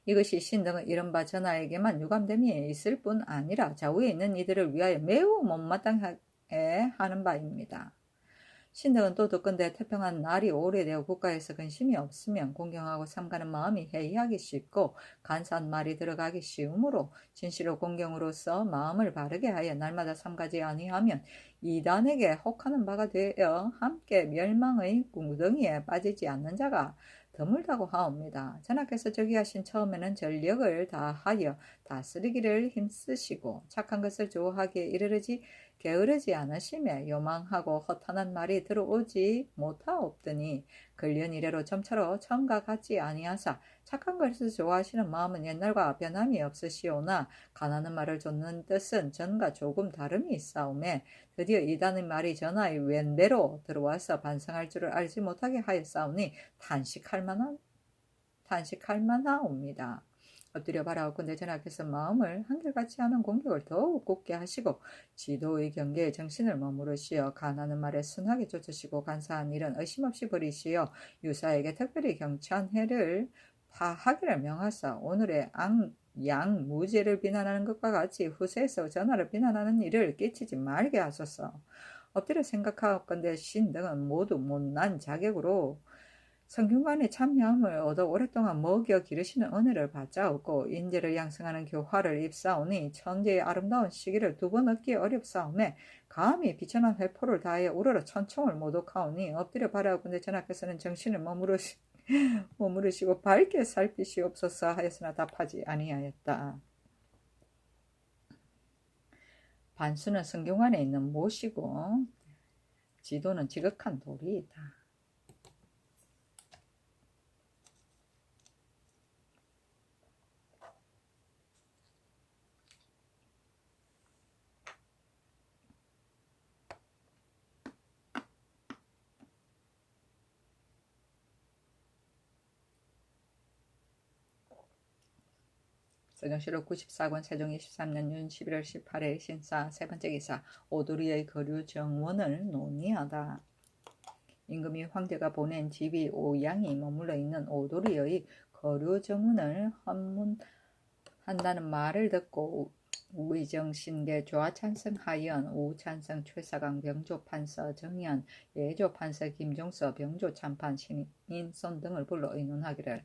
이것이 신등은 이른바 전하에게만 유감됨이 있을 뿐 아니라 좌우에 있는 이들을 위하여 매우 못마땅하게 하는 바입니다. 신등은 또 듣건대 태평한 날이 오래되어 국가에서 근심이 없으면 공경하고 삼가는 마음이 해이하기 쉽고 간사한 말이 들어가기 쉬우므로 진실로 공경으로서 마음을 바르게 하여 날마다 삼가지 아니하면 이단에게 혹하는 바가 되어 함께 멸망의 구덩이에 빠지지 않는 자가 드물다고 하옵니다. 전하께서 저기하신 처음에는 전력을 다하여 다스리기를 힘쓰시고 착한 것을 좋아하기에 이르르지 게으르지 않으심에 요망하고 허탄한 말이 들어오지 못하옵더니 근련 이래로 점차로 처음과 같지 아니하사 착한 것을 좋아하시는 마음은 옛날과 변함이 없으시오나 가난한 말을 좇는 뜻은 전과 조금 다름이 있사오매 드디어 이단의 말이 전하의 웬대로 들어와서 반성할 줄을 알지 못하게 하였사오니 탄식할 만하옵니다. 엎드려 바라옵건대 전하께서 마음을 한결같이 하는 공격을 더욱 굳게 하시고 지도의 경계에 정신을 머무르시어 가나는 말에 순하게 쫓으시고 간사한 일은 의심 없이 버리시어 유사에게 특별히 경찬회를 파하기를 명하사 오늘의 양무제를 비난하는 것과 같이 후세에서 전하를 비난하는 일을 끼치지 말게 하소서. 엎드려 생각하옵건대 신등은 모두 못난 자격으로 성균관의 참여함을 얻어 오랫동안 먹여 기르시는 은혜를 받자옵고 인재를 양성하는 교화를 입사오니 천재의 아름다운 시기를 두 번 얻기 어렵사오매 감히 비천한 회포를 다하여 우러러 천총을 모독하오니 엎드려 바라옵건대 전하께서는 정신을 머무르시고 밝게 살피시옵소서 하였으나 답하지 아니하였다. 반수는 성균관에 있는 못이고 지도는 지극한 돌이다. 세종시록 94권 세종 23년 11월 18일 신사 세번째 기사 오도리의 거류 정원을 논의하다. 임금이 황제가 보낸 집이 오양이 머물러 있는 오도리의 거류 정원을 헌문한다는 말을 듣고 우의정신계 조화찬성하연 우찬성 최사강 병조판서 정연 예조판서 김종서 병조참판 신인손 등을 불러 의논하기를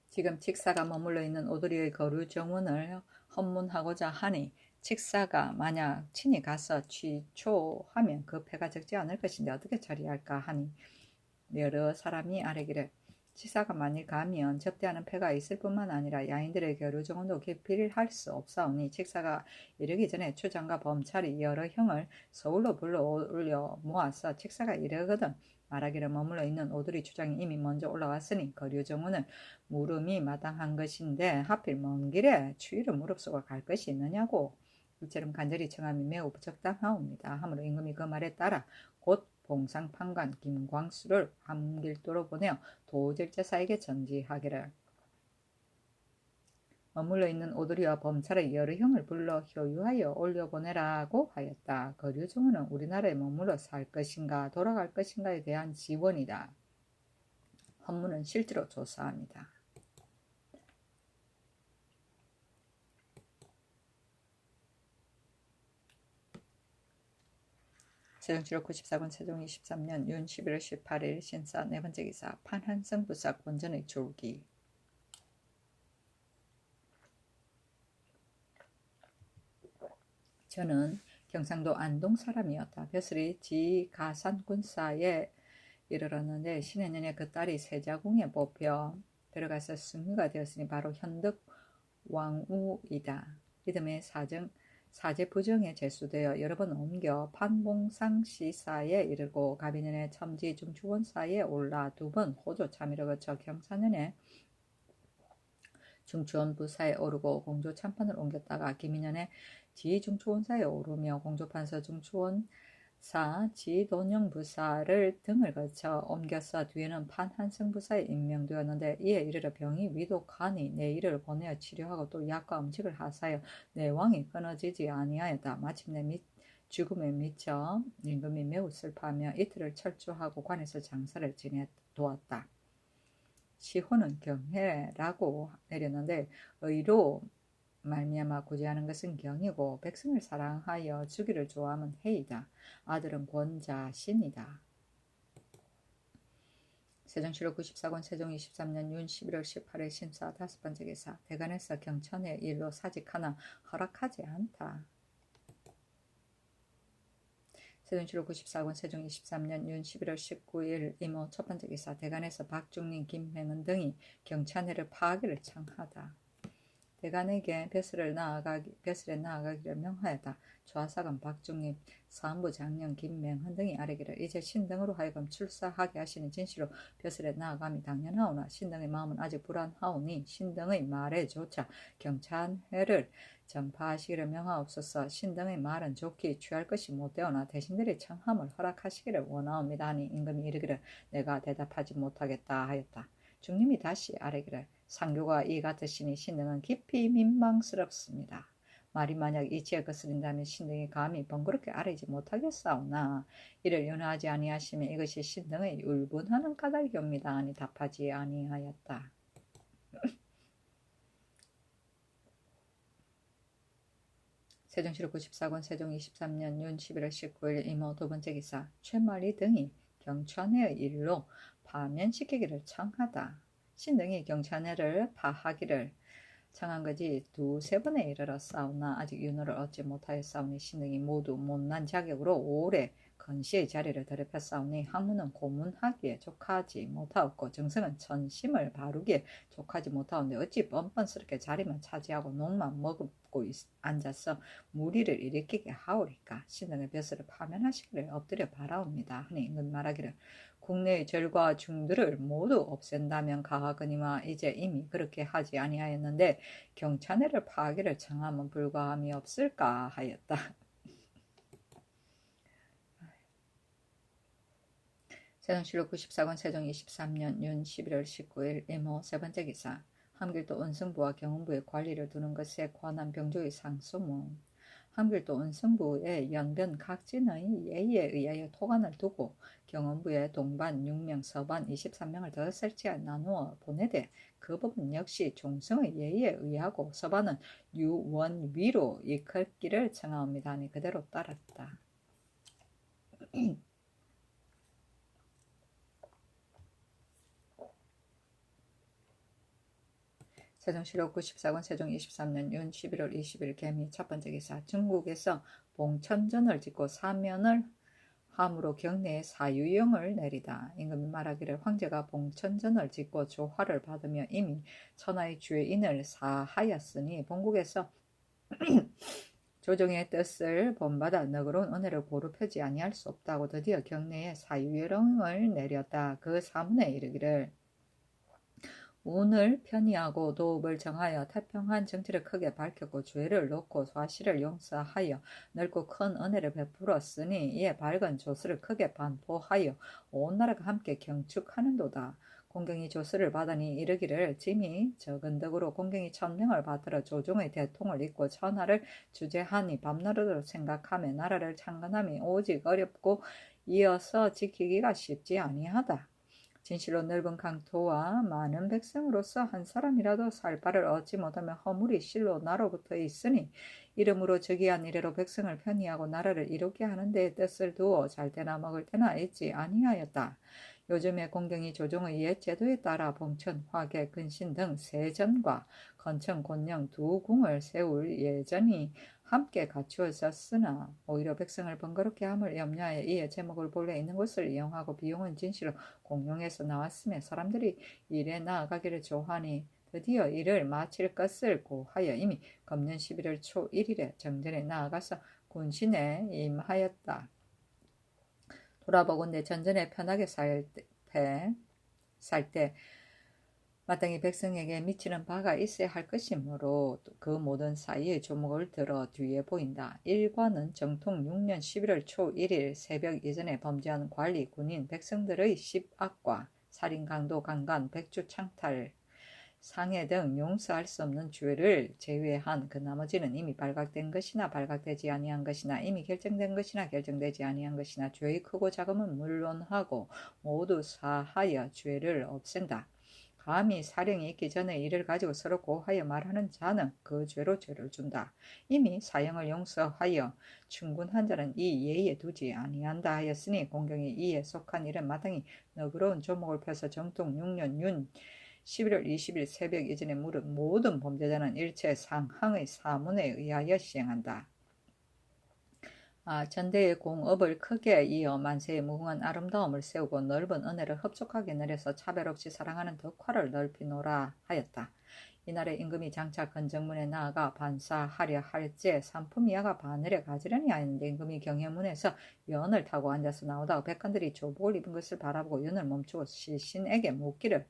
지금 칙사가 머물러 있는 오도리의 거류 정원을 헌문하고자 하니 칙사가 만약 친히 가서 취초하면 그 패가 적지 않을 것인데 어떻게 처리할까 하니 여러 사람이 아뢰기를 칙사가 만일 가면 접대하는 패가 있을 뿐만 아니라 야인들의 거류 정원도 기필 할 수 없사오니 칙사가 이르기 전에 추장과 범찰이 여러 형을 서울로 불러 올려 모아서 칙사가 이르거든 말하기를 머물러 있는 오도리 추장이 이미 먼저 올라왔으니 거류 정원을 물음이 마땅한 것인데 하필 먼 길에 추위를 무릅쓰고 갈 것이 있느냐고 이처럼 간절히 청함이 매우 부적당하옵니다. 하므로 임금이 그 말에 따라 곧 봉상판관 김광수를 함길도로 보내어 도질제사에게 전지하기를 머물러 있는 오도리와 범찰의 여러 형을 불러 효유하여 올려보내라고 하였다. 거류 정원은 우리나라에 머물러 살 것인가 돌아갈 것인가에 대한 지원이다. 헌문은 실제로 조사합니다. 세종시록 94권 세종 23년 윤 11월 18일 신사 네번째 기사 판한성 부사 권전의 졸기 저는 경상도 안동 사람이었다. 벼슬이 지가산군사에 이르렀는데 신해년에 그 딸이 세자궁에 뽑혀 들어가서 승유가 되었으니 바로 현득 왕우이다. 이듬해 사제 부정에 제수되어 여러 번 옮겨 판봉상시사에 이르고 가비년에 첨지 중추원사에 올라 두 번 호조 참의를 거쳐 경사년에 중추원 부사에 오르고 공조 참판을 옮겼다가 기민년에 지중추원사에 오르며 공조판서 중추원사 지돈영 부사를 등을 거쳐 옮겨서 뒤에는 판한성 부사에 임명되었는데 이에 이르러 병이 위독하니 내 이를 보내어 치료하고 또 약과 음식을 하사하여 내 왕이 끊어지지 아니하였다. 마침내 죽음에 미쳐 임금이 매우 슬퍼하며 이틀을 철주하고 관에서 장사를 지내도왔다. 시호는 경해라고 내렸는데 의로 말미암아 구제하는 것은 경이고 백성을 사랑하여 주기를 좋아하면 해이다. 아들은 권자신이다. 세종시록 94권 세종 23년 윤 11월 18일 신사 다섯번째 기사 대간에서 경천의 일로 사직하나 허락하지 않다. 세종시로 94군 세종 23년 윤 11월 19일 이모 첫 번째 기사 대간에서 박중린, 김행은 등이 경찬회를 파하기를 청하다. 대간에게 벼슬에 나아가기를 명하였다. 조하사관 박중립, 사헌부 장령 김맹헌 등이 아뢰기를 이제 신등으로 하여금 출사하게 하시는 진시로 벼슬에 나아감이 당연하오나 신등의 마음은 아직 불안하오니 신등의 말에조차 경찬회를 정파하시기를 명하옵소서. 신등의 말은 좋게 취할 것이 못되오나 대신들의 청함을 허락하시기를 원하옵니다 하니 임금이 이르기를 내가 대답하지 못하겠다 하였다. 중림이 다시 아뢰기를 상교가 이 같으시니 신등은 깊이 민망스럽습니다. 말이 만약 이치에 거스린다면 신등이 감히 번거롭게 아뢰지 못하겠사오나 이를 윤하지 아니하시면 이것이 신등의 율분하는 까닭이옵니다 하니 답하지 아니하였다. 세종시로 94군 세종 23년 윤 11월 19일 이모 두 번째 기사 최말리 등이 경찬회의 일로 파면시키기를 청하다. 신등이 경찬회를 파하기를 청한 것이 두세 번에 이르렀사오나 아직 윤호를 얻지 못하였사오니 신등이 모두 못난 자격으로 오래 건시의 자리를 더럽혔사오니 학문은 고문하기에 족하지 못하였고 정성은 천심을 바르기에 족하지 못하온데 어찌 뻔뻔스럽게 자리만 차지하고 녹만 먹고 앉아서 무리를 일으키게 하오리까. 신등의 벼슬을 파면하시기를 엎드려 바라옵니다 하니 임금 말하기를 국내의 절과 중들을 모두 없앤다면 가하거니와 이제 이미 그렇게 하지 아니하였는데 경찬회를 파하기를 청하면 불가함이 없을까 하였다. 세종실록 94권 세종 23년 윤 11월 19일 이모 세 번째 기사 함길도 은승부와 경운부의 관리를 두는 것에 관한 병조의 상소문. 함길도 은승부의 연변 각진의 예의에 의하여 토관을 두고 경운부에 동반 6명, 서반 23명을 더 설치하여 나누어 보내되 그 법은 역시 종성의 예의에 의하고 서반은 유원위로 이끌기를 청하옵니다 하니 그대로 따랐다. 세종실록 94권 세종 23년 윤 11월 20일 개미 첫 번째 기사 중국에서 봉천전을 짓고 사면을 함으로 경내에 사유영을 내리다. 임금이 말하기를 황제가 봉천전을 짓고 조화를 받으며 이미 천하의 주의인을 사하였으니 본국에서 조정의 뜻을 본받아 너그러운 은혜를 고루 펴지 아니할 수 없다고 드디어 경내에 사유영을 내렸다. 그 사문에 이르기를 운을 편의하고 도읍을 정하여 태평한 정치를 크게 밝혔고 죄를 놓고 과실을 용서하여 넓고 큰 은혜를 베풀었으니 이에 밝은 조서를 크게 반포하여 온 나라가 함께 경축하는도다. 공경이 조서를 받으니 이르기를 짐이 적은 덕으로 공경이 1000명을 받들어 조종의 대통을 잇고 천하를 주재하니 밤낮으로 생각하며 나라를 창건함이 오직 어렵고 이어서 지키기가 쉽지 아니하다. 진실로 넓은 강토와 많은 백성으로서 한 사람이라도 살 바를 얻지 못하며 허물이 실로 나로부터 있으니 이름으로 즉위한 이래로 백성을 편의하고 나라를 이롭게 하는 데에 뜻을 두어 잘 때나 먹을 때나 잊지 아니하였다. 요즘에 공경이 조정의 옛 제도에 따라 봉천, 화계, 근신 등 세전과 건청, 곤령 두 궁을 세울 예전이 함께 갖추어졌으나 오히려 백성을 번거롭게 함을 염려하여 이에 제목을 본래 있는 곳을 이용하고 비용은 진실로 공용해서 나왔으며 사람들이 일에 나아가기를 좋아하니 드디어 일을 마칠 것을 고하여 이미 검년 11월 초 1일에 정전에 나아가서 군신에 임하였다. 돌아보건대 전전에 편하게 살 때 마땅히 백성에게 미치는 바가 있어야 할 것이므로 그 모든 사이의 조목을 들어 뒤에 보인다. 일과는 정통 6년 11월 초 1일 새벽 이전에 범죄한 관리, 군인, 백성들의 십악과 살인, 강도, 강간, 백주, 창탈, 상해 등 용서할 수 없는 죄를 제외한 그 나머지는 이미 발각된 것이나 발각되지 아니한 것이나 이미 결정된 것이나 결정되지 아니한 것이나 죄의 크고 작음은 물론하고 모두 사하여 죄를 없앤다. 감히 사령이 있기 전에 이를 가지고 서로 고하여 말하는 자는 그 죄로 죄를 준다. 이미 사형을 용서하여 충분한 자는 이 예의에 두지 아니한다 하였으니 공경이 이에 속한 일은 마땅히 너그러운 조목을 펴서 정통 6년 윤 11월 20일 새벽 이전에 물은 모든 범죄자는 일체 상항의 사문에 의하여 시행한다. 전대의 공업을 크게 이어 만세의 무궁한 아름다움을 세우고 넓은 은혜를 흡족하게 내려서 차별 없이 사랑하는 덕화를 넓히노라 하였다. 이날에 임금이 장차 건정문에 나아가 반사하려 할제 산품이야가 바늘에 가지런히 하였는데 임금이 경현문에서 연을 타고 앉아서 나오다가 백관들이 조복을 입은 것을 바라보고 연을 멈추고 시신에게 묻기를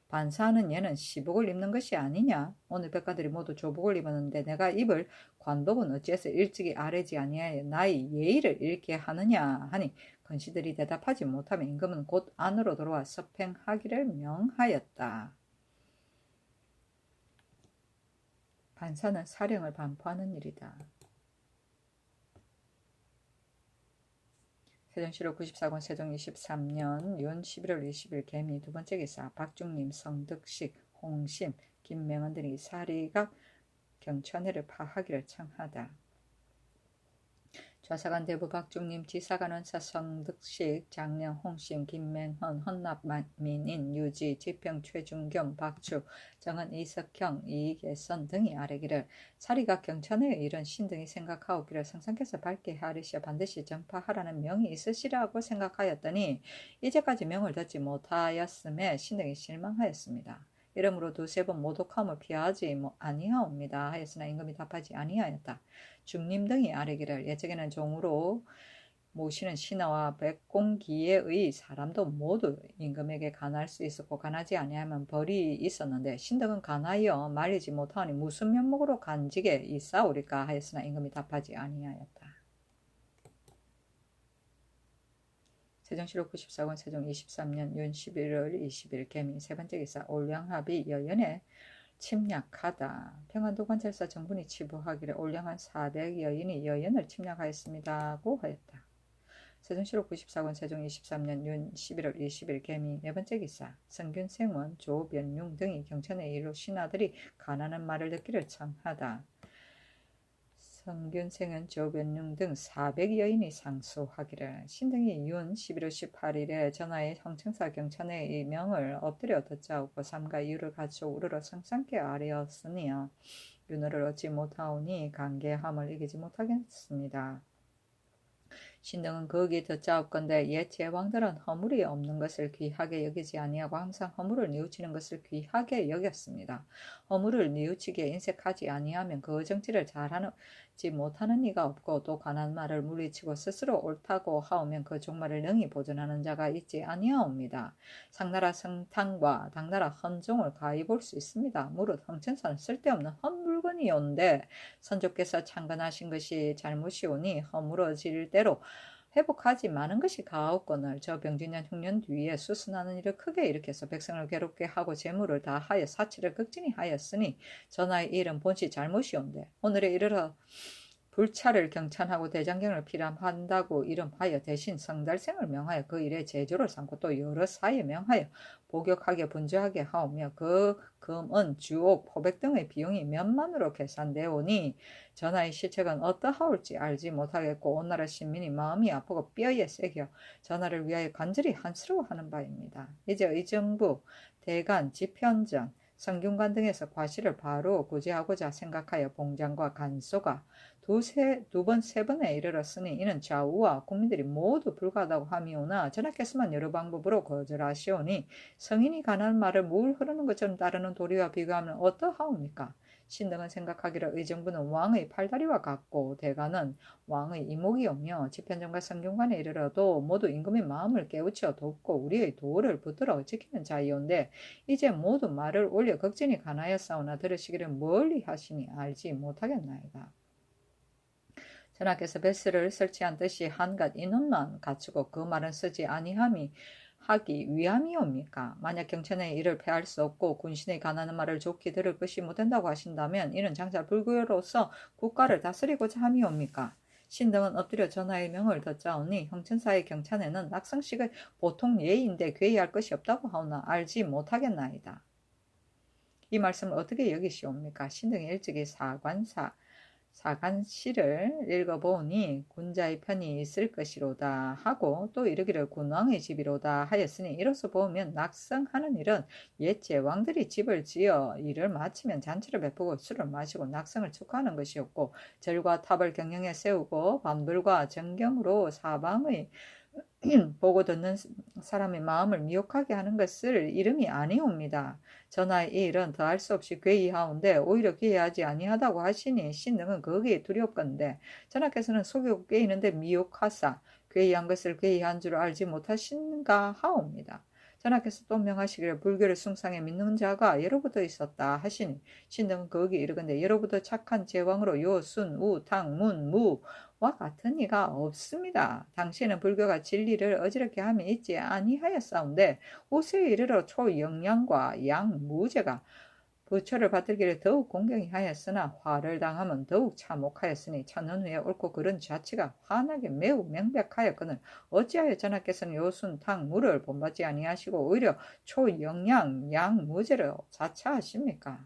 반사하는 얘는 시복을 입는 것이 아니냐? 오늘 백관들이 모두 조복을 입었는데 내가 입을 관복은 어찌해서 일찍이 아래지 아니하여 나의 예의를 잃게 하느냐 하니 건시들이 대답하지 못하면 임금은 곧 안으로 들어와 서팽하기를 명하였다. 반사는 사령을 반포하는 일이다. 세종시록 94권 세종 23년 윤 11월 20일 개미 두 번째 기사 박중림, 성득식, 홍심, 김맹원 등이 사리각 경천회를 파하기를 청하다. 좌사관 대부 박중림, 지사관 원사 성득식, 장령 홍심, 김맹헌, 헌납민인 유지, 지평 최중겸, 박주, 정은 이석형, 이계선 등이 아뢰기를 사리각 경천회의 일은 신등이 생각하오기를 성상께서 밝게 하리시어 반드시 전파하라는 명이 있으시라고 생각하였더니 이제까지 명을 듣지 못하였음에 신등이 실망하였습니다. 이러므로 두세 번 모독함을 피하지 아니하옵니다 하였으나 임금이 답하지 아니하였다. 중림 등이 아뢰기를 예적에는 종으로 모시는 신하와 백공기의 사람도 모두 임금에게 간할 수 있었고 간하지 아니하면 벌이 있었는데 신등은 간하여 말리지 못하니 무슨 면목으로 간직에 있사오리까 하였으나 임금이 답하지 아니하였다. 세종시록 94권 세종 23년 윤 11월 20일 개미 세 번째 기사 올량합이 여연에 침략하다. 평안도관찰사 정분이 치부하기를 올량한 400여인이 여연을 침략하였습니다고 하였다. 세종시록 94권 세종 23년 윤 11월 20일 개미 네 번째 기사 성균생원, 조변융 등이 경천의 일로 신하들이 가난한 말을 듣기를 청하다. 성균생은 조변융 등 400여인이 상소하기를 신등이 윤 11월 18일에 전하의 성청사 경천의 명을 엎드려 듣자오고 삼가 이유를 갖추어 우르러 성상께 아뢰었으니요 윤호를 얻지 못하오니 간계함을 이기지 못하겠습니다. 신등은 거기 듣자옵건대 옛 제왕들은 허물이 없는 것을 귀하게 여기지 아니하고 항상 허물을 뉘우치는 것을 귀하게 여겼습니다. 허물을 뉘우치게 인색하지 아니하면 그 정치를 잘하지 못하는 이가 없고 또 가난 말을 물리치고 스스로 옳다고 하오면 그 종말을 능히 보존하는 자가 있지 아니하옵니다. 상나라 성탕과 당나라 헌종을 가히 볼 수 있습니다. 무릇 황천사는 쓸데없는 헛물건이온데 선조께서 창건하신 것이 잘못이오니 허물어질 대로 회복하지 마는 것이 가옵거늘 저 병진년 흉년 뒤에 수순하는 일을 크게 일으켜서 백성을 괴롭게 하고 재물을 다하여 사치를 극진히 하였으니 전하의 일은 본시 잘못이온데 오늘에 이르러 불찰을 경찬하고 대장경을 피람한다고 이름하여 대신 성달생을 명하여 그 일에 제조를 삼고 또 여러 사에 명하여 복역하게 분주하게 하오며 그 금은 주옥 포백 등의 비용이 몇만으로 계산되오니 전하의 시책은 어떠하올지 알지 못하겠고 온나라 신민이 마음이 아프고 뼈에 새겨 전하를 위하여 간절히 한스러워하는 바입니다. 이제 의정부, 대간, 지편전, 성균관 등에서 과실을 바로 구제하고자 생각하여 봉장과 간소가 두 번, 세 번에 이르렀으니 이는 좌우와 국민들이 모두 불가하다고 함이오나 전하께서만 여러 방법으로 거절하시오니 성인이 가난한 말을 물 흐르는 것처럼 따르는 도리와 비교하면 어떠하옵니까? 신등은 생각하기를 의정부는 왕의 팔다리와 같고 대간은 왕의 이목이오며 지편전과 성균관에 이르러도 모두 임금의 마음을 깨우쳐 돕고 우리의 도를 붙들어 지키는 자이온데 이제 모두 말을 올려 극진히 간하였사오나 들으시기를 멀리 하시니 알지 못하겠나이다. 전하께서 뱃슬을 설치한 듯이 한갓 인원만 갖추고 그 말은 쓰지 아니함이 하기 위함이옵니까? 만약 경천의 일을 패할 수 없고 군신의 가난한 말을 좋게 들을 것이 못된다고 하신다면 이는 장차 불교로서 국가를 다스리고자 함이옵니까? 신등은 엎드려 전하의 명을 듣자오니 형천사의 경찬에는 낙성식의 보통 예의인데 괴이할 것이 없다고 하오나 알지 못하겠나이다. 이 말씀을 어떻게 여기시옵니까? 신등이 일찍이 사관사 사간시를 읽어보니 군자의 편이 있을 것이로다 하고 또 이르기를 군왕의 집이로다 하였으니 이로써 보면 낙성하는 일은 옛 제왕들이 집을 지어 일을 마치면 잔치를 베푸고 술을 마시고 낙성을 축하하는 것이었고 절과 탑을 경영에 세우고 밤들과 정경으로 사방의 보고 듣는 사람의 마음을 미혹하게 하는 것을 이름이 아니옵니다. 전하 이 일은 더할 수 없이 괴이하온데 오히려 괴이하지 아니하다고 하시니 신등은 거기에 두렵건대 전하께서는 속이고 꾀이는데 미혹하사 괴이한 것을 괴이한 줄 알지 못하신가 하옵니다. 전하께서 또 명하시기를 불교를 숭상해 믿는 자가 예로부터 있었다 하시니 신등은 거기 이르건대 예로부터 착한 제왕으로 요, 순, 우, 탕, 문, 무 와 같은 이가 없습니다. 당시에는 불교가 진리를 어지럽게 함이 있지 아니하였사온데 후세에 이르러 초영양과 양무제가 부처를 받들기를 더욱 공경히 하였으나 화를 당하면 더욱 참혹하였으니 천년 후에 옳고 그른 자치가 환하게 매우 명백하였거늘 어찌하여 전하께서는 요순탕 무를 본받지 아니하시고 오히려 초영양 양무제를 자처하십니까?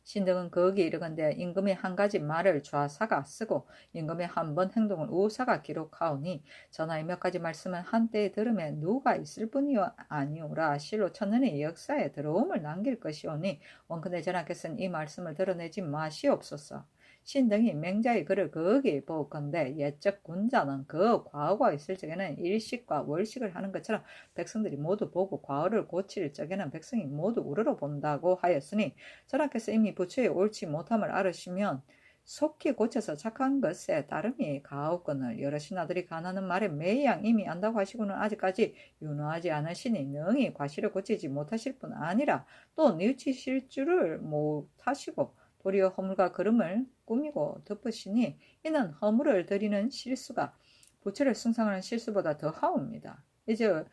신등은 거기 이르건대 임금이 한 가지 말을 좌사가 쓰고 임금의 한 번 행동을 우사가 기록하오니 전하의 몇 가지 말씀은 한때에 들음에 누가 있을 뿐이 아니오라 실로 천년의 역사에 들어옴을 남길 것이오니 원컨대 전하께서는 이 말씀을 드러내지 마시옵소서. 신등이 맹자의 글을 거기 보건대 옛적 군자는 그 과거가 있을 적에는 일식과 월식을 하는 것처럼 백성들이 모두 보고 과거를 고칠 적에는 백성이 모두 우러러 본다고 하였으니 전하께서 이미 부처의 옳지 못함을 알으시면 속히 고쳐서 착한 것에 따름이 가옵거늘 여러 신하들이 가나는 말에 매양 이미 안다고 하시고는 아직까지 윤허하지 않으시니 능히 과실을 고치지 못하실 뿐 아니라 또 뉘우치실 줄을 못하시고 도리어 허물과 그름을 꾸미고 덮으시니 이는 허물을 드리는 실수가 부처를 숭상하는 실수보다 더 하옵니다. 이제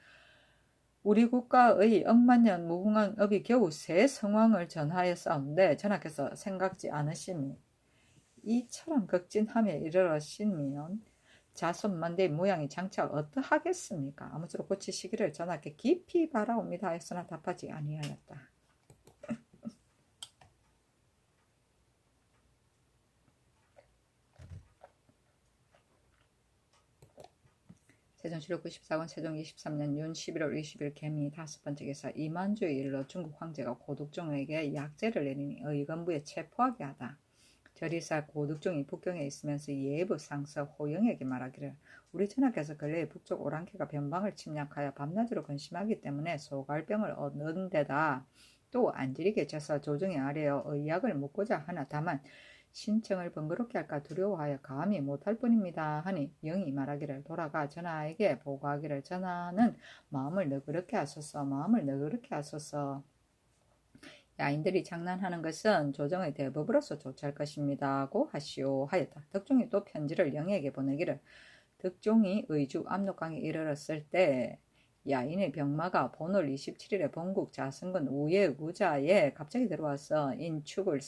우리 국가의 억만년 무궁한 업이 겨우 새 성왕을 전하였사온데 전하께서 생각지 않으시니 이처럼 극진함에 이르러시면 자손만대의 모양이 장차 어떠하겠습니까? 아무쪼록 고치시기를 전하께 깊이 바라옵니다 하였으나 답하지 아니하였다. 세종실록 94권 세종 23년 윤 11월 20일 개미 5번째 기사 이만주에 이르러 중국 황제가 고득종에게 약제를 내리니 의건부에 체포하게 하다. 절이사 고득종이 북경에 있으면서 예부 상서 호영에게 말하기를 우리 전하께서 근래에 북쪽 오랑캐가 변방을 침략하여 밤낮으로 근심하기 때문에 소갈병을 얻는 데다 또 안지리게 쳐서 조정에 아래어 의약을 묻고자 하나 다만 신청을 번거롭게 할까 두려워하여 감히 못할 뿐입니다 하니 영이 말하기를 돌아가 전하에게 보고하기를 전하는 마음을 너그럽게 하소서 마음을 너그럽게 하소서 야인들이 장난하는 것은 조정의 대법으로서 조치할 것입니다고 하시오 하였다. 덕종이 또 편지를 영에게 보내기를 덕종이 의주 압록강에 이르렀을 때 야인의 병마가 본월 27일에 본국 자승근 우예구자에 갑자기 들어와서 인축을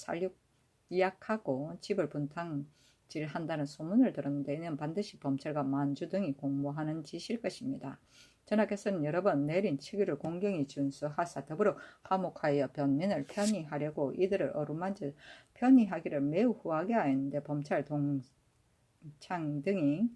살육약하고 집을 분탕질한다는 소문을 들었는데 이는 반드시 범찰과 만주 등이 공모하는 짓일 것입니다. 전하께서는 여러 번 내린 칙을 공경히 준수하사 더불어 화목하여 변민을 편의하려고 이들을 어루만져 편의하기를 매우 후하게 하였는데 범찰 동창 등이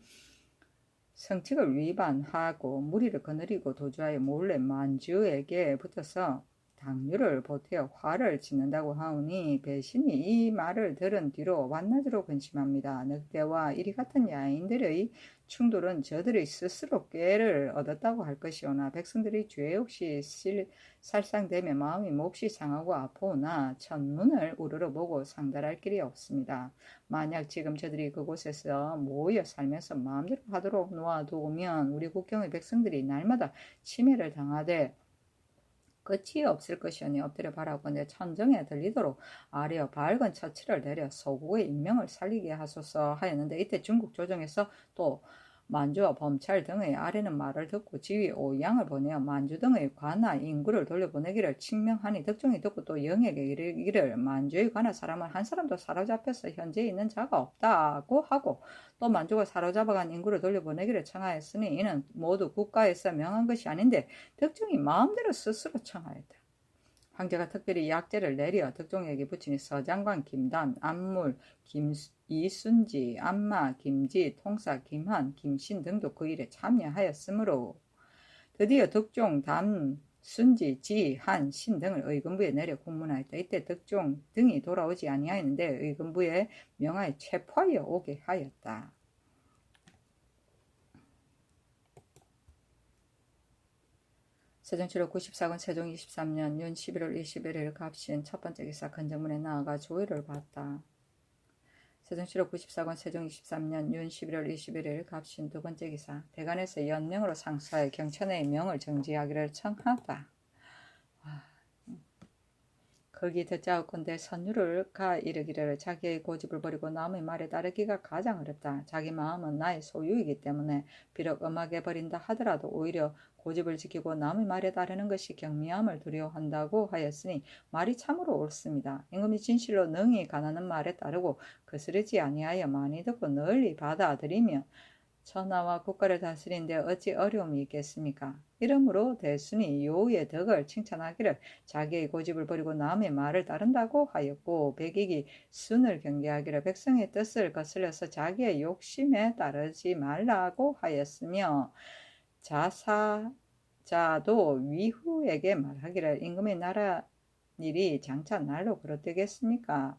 성칙을 위반하고 무리를 거느리고 도주하여 몰래 만주에게 붙어서 당류를 보태어 화를 짓는다고 하오니 배신이 이 말을 들은 뒤로 완나주로 근심합니다. 늑대와 이리 같은 야인들의 충돌은 저들이 스스로 꾀를 얻었다고 할 것이오나 백성들이 죄 없이 살상되며 마음이 몹시 상하고 아파오나 천문을 우러러 보고 상달할 길이 없습니다. 만약 지금 저들이 그곳에서 모여 살면서 마음대로 하도록 놓아두면 우리 국경의 백성들이 날마다 침해를 당하되 끝이 없을 것이오니 엎드려 바라보건대 천정에 들리도록 아래어 밝은 처치를 내려 소국의 인명을 살리게 하소서 하였는데 이때 중국 조정에서 또 만주와 범찰 등의 아래는 말을 듣고 지휘 오양을 보내어 만주 등의 관하 인구를 돌려보내기를 칙명하니 덕종이 듣고 또 영에게 이르기를 만주의 관하 사람은 한 사람도 사로잡혀서 현재 있는 자가 없다고 하고 또 만주가 사로잡아간 인구를 돌려보내기를 청하였으니 이는 모두 국가에서 명한 것이 아닌데 덕종이 마음대로 스스로 청하였다. 황제가 특별히 약제를 내려 덕종에게 붙이니 서장관 김단, 안물, 이순지, 안마, 김지, 통사, 김한, 김신 등도 그 일에 참여하였으므로 드디어 덕종, 담, 순지, 지, 한, 신 등을 의금부에 내려 공문하였다. 이때 덕종 등이 돌아오지 아니하였는데 의금부에 명하여 체포하여 오게 하였다. 세종 7월 94권 세종 23년 윤 11월 21일 갑신 첫 번째 기사 건정문에 나아가 조의를 받다. 세종 7월 94권 세종 23년 윤 11월 21일 갑신 두 번째 기사 대관에서 연명으로 상수하여 경천의 명을 정지하기를 청하다. 거기 듣자옵건대 선유를 가 이르기를 자기의 고집을 버리고 남의 말에 따르기가 가장 어렵다. 자기 마음은 나의 소유이기 때문에 비록 엄하게 버린다 하더라도 오히려 고집을 지키고 남의 말에 따르는 것이 경미함을 두려워한다고 하였으니 말이 참으로 옳습니다. 임금이 진실로 능히 가나는 말에 따르고 거스르지 아니하여 많이 듣고 널리 받아들이며 천하와 국가를 다스리는데 어찌 어려움이 있겠습니까? 이러므로 대순이 요의 덕을 칭찬하기를 자기의 고집을 버리고 남의 말을 따른다고 하였고 백익이 순을 경계하기를 백성의 뜻을 거슬려서 자기의 욕심에 따르지 말라고 하였으며 자사자도 위후에게 말하기를 임금의 나라 일이 장차 날로 그렇되겠습니까?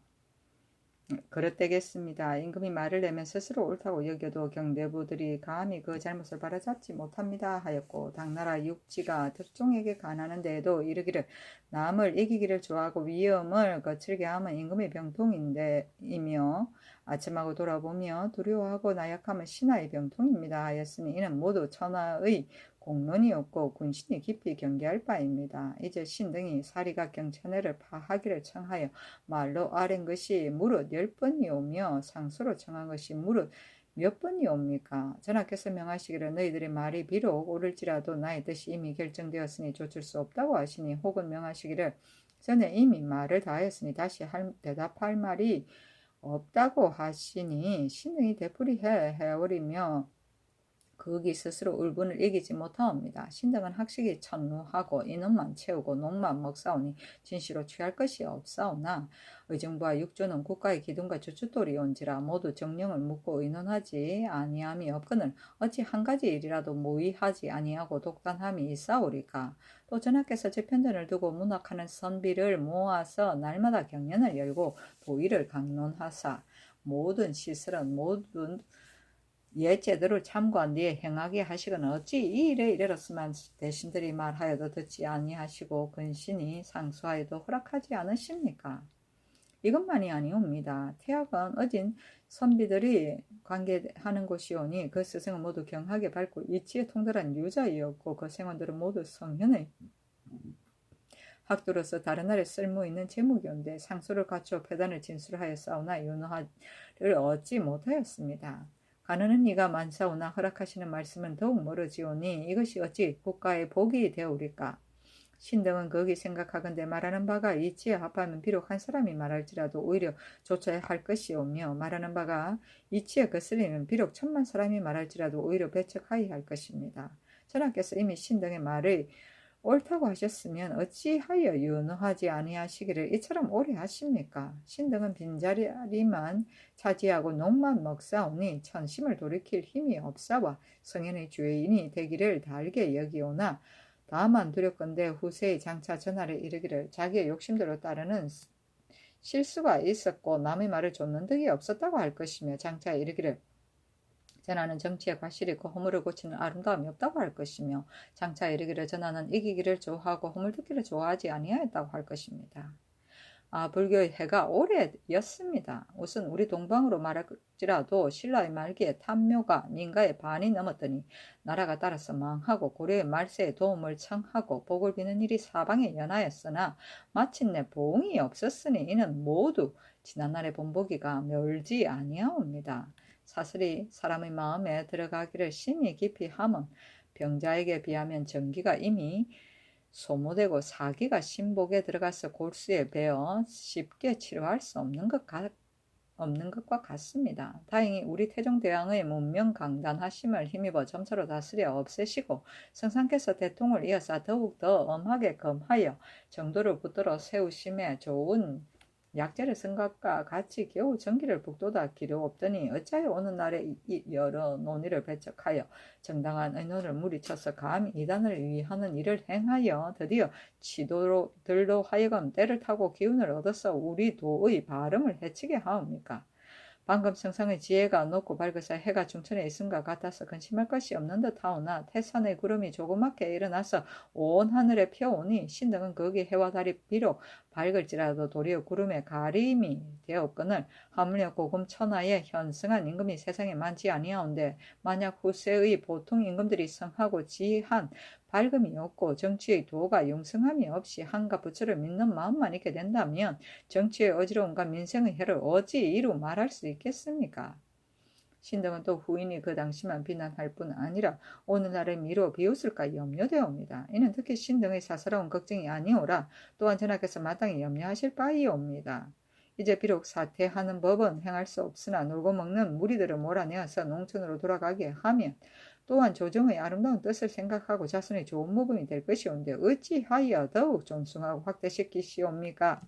그릇되겠습니다. 임금이 말을 내면 스스로 옳다고 여겨도 경대부들이 감히 그 잘못을 바로잡지 못합니다 하였고 당나라 육지가 덕종에게 간하는 데에도 이르기를 남을 이기기를 좋아하고 위험을 거칠게 하면 임금의 병통이며 아첨하고 돌아보며 두려워하고 나약하면 신하의 병통입니다 하였으니 이는 모두 천하의 공론이었고 군신이 깊이 경계할 바입니다. 이제 신등이 사리가 경천회를 파하기를 청하여 말로 아랜 것이 무릇 10번이오며 상수로 청한 것이 무릇 몇 번이옵니까? 전하께서 명하시기를 너희들의 말이 비록 옳을지라도 나의 뜻이 이미 결정되었으니 조칠 수 없다고 하시니 혹은 명하시기를 전에 이미 말을 다하였으니 다시 대답할 말이 없다고 하시니 신등이 되풀이해 해오리며 거기 스스로 울분을 이기지 못하옵니다. 신등은 학식이 천무하고 인원만 채우고 농만 먹사오니 진시로 취할 것이 없사오나 의정부와 육조는 국가의 기둥과 주춧돌이온지라 모두 정령을 묻고 의논하지 아니함이 없거늘 어찌 한 가지 일이라도 모의하지 아니하고 독단함이 있사오리까. 또 전하께서 제편전을 두고 문학하는 선비를 모아서 날마다 경연을 열고 도의를 강론하사 모든 시설은 모든 제대로 참고한 뒤에 행하게 하시거나 어찌 이 일에 이르렀으면 대신들이 말하여도 듣지 아니하시고 근신이 상수하여도 허락하지 않으십니까? 이것만이 아니옵니다. 태학은 어진 선비들이 관계하는 곳이오니 그 스승은 모두 경하게 밝고 이치에 통달한 유자이었고 그 생원들은 모두 성현의 학도로서 다른 날에 쓸모있는 제목이온데 상수를 갖추어 패단을 진술하여 싸우나 윤호를 얻지 못하였습니다. 가느는 이가 많사오나 허락하시는 말씀은 더욱 멀어지오니 이것이 어찌 국가의 복이 되오리까. 신등은 거기 생각하건대 말하는 바가 이치에 합하면 비록 한 사람이 말할지라도 오히려 조쳐야 할 것이오며 말하는 바가 이치에 거슬리면 비록 1000만 사람이 말할지라도 오히려 배척하여야 할 것입니다. 전하께서 이미 신등의 말을 옳다고 하셨으면 어찌하여 윤호하지 아니하시기를 이처럼 오래 하십니까? 신등은 빈자리만 차지하고 농만 먹사오니 천심을 돌이킬 힘이 없사와 성현의 주인이 되기를 달게 여기오나 다만 두렵건대 후세의 장차 전하를 이르기를 자기의 욕심대로 따르는 실수가 있었고 남의 말을 좇는 덕이 없었다고 할 것이며 장차 이르기를 전하는 정치에 과실이 있고 허물을 고치는 아름다움이 없다고 할 것이며 장차 이르기를 전하는 이기기를 좋아하고 허물 듣기를 좋아하지 아니하였다고 할 것입니다. 불교의 해가 오래였습니다. 우선 우리 동방으로 말할지라도 신라의 말기에 탐묘가 민가의 반이 넘었더니 나라가 따라서 망하고 고려의 말세에 도움을 청하고 복을 비는 일이 사방에 연하였으나 마침내 보응이 없었으니 이는 모두 지난날의 본보기가 멸지 아니하옵니다. 사슬이 사람의 마음에 들어가기를 심히 깊이 함은 병자에게 비하면 전기가 이미 소모되고 사기가 신복에 들어가서 골수에 베어 쉽게 치료할 수 없는 것 없는 것과 같습니다. 다행히 우리 태종대왕의 문명 강단하심을 힘입어 점차로 다스려 없애시고 성상께서 대통을 이어서 더욱더 엄하게 검하여 정도를 붙들어 세우심에 좋은 약재를 쓴 것과 같이 겨우 전기를 북돋아 기려 없더니 어찌하여 어느 날에 여러 논의를 배척하여 정당한 의논을 물리쳐서 감히 이단을 위하는 일을 행하여 드디어 지도들로 하여금 때를 타고 기운을 얻어서 우리 도의 발음을 해치게 하옵니까? 방금 성상의 지혜가 높고 밝으사 해가 중천에 있음과 같아서 근심할 것이 없는 듯 하오나 태산의 구름이 조그맣게 일어나서 온 하늘에 펴오니 신등은 거기 해와 달이 비록 밝을지라도 도리어 구름에 가림이 되었거늘 하물며 고금 천하에 현승한 임금이 세상에 많지 아니하온데 만약 후세의 보통 임금들이 성하고 지한 밝음이 없고 정치의 도가 융성함이 없이 한가 부처를 믿는 마음만 있게 된다면 정치의 어지러움과 민생의 해를 어찌 이루 말할 수 있겠습니까? 신등은 또 후인이 그 당시만 비난할 뿐 아니라 오늘날의 미로 비웃을까 염려되옵니다. 이는 특히 신등의 사사로운 걱정이 아니오라 또한 전하께서 마땅히 염려하실 바이옵니다. 이제 비록 사퇴하는 법은 행할 수 없으나 놀고 먹는 무리들을 몰아내어서 농촌으로 돌아가게 하면 또한 조정의 아름다운 뜻을 생각하고 자손의 좋은 모범이 될 것이온데 어찌하여 더욱 존숭하고 확대시키시옵니까?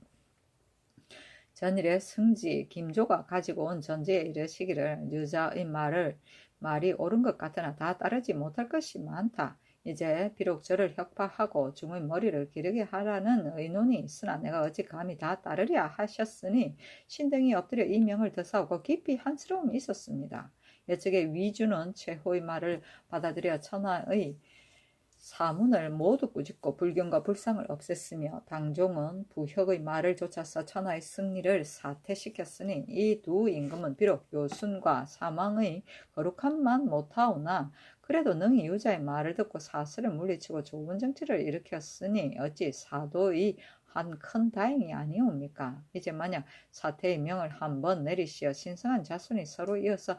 전일에 승지 김조가 가지고 온 전제에 이르시기를 유자의 말이 옳은 것 같으나 다 따르지 못할 것이 많다. 이제 비록 저를 혁파하고 중의 머리를 기르게 하라는 의논이 있으나 내가 어찌 감히 다 따르랴 하셨으니 신등이 엎드려 이 명을 더사오고 깊이 한스러움이 있었습니다. 예측에 위주는 최호의 말을 받아들여 천하의 사문을 모두 꾸짖고 불경과 불상을 없앴으며 당종은 부혁의 말을 좇아서 천하의 승리를 사퇴시켰으니 이 두 임금은 비록 요순과 사망의 거룩함만 못하오나 그래도 능히 유자의 말을 듣고 사슬을 물리치고 좋은 정치를 일으켰으니 어찌 사도의 한 큰 다행이 아니옵니까? 이제 만약 사퇴의 명을 한번 내리시어 신성한 자손이 서로 이어서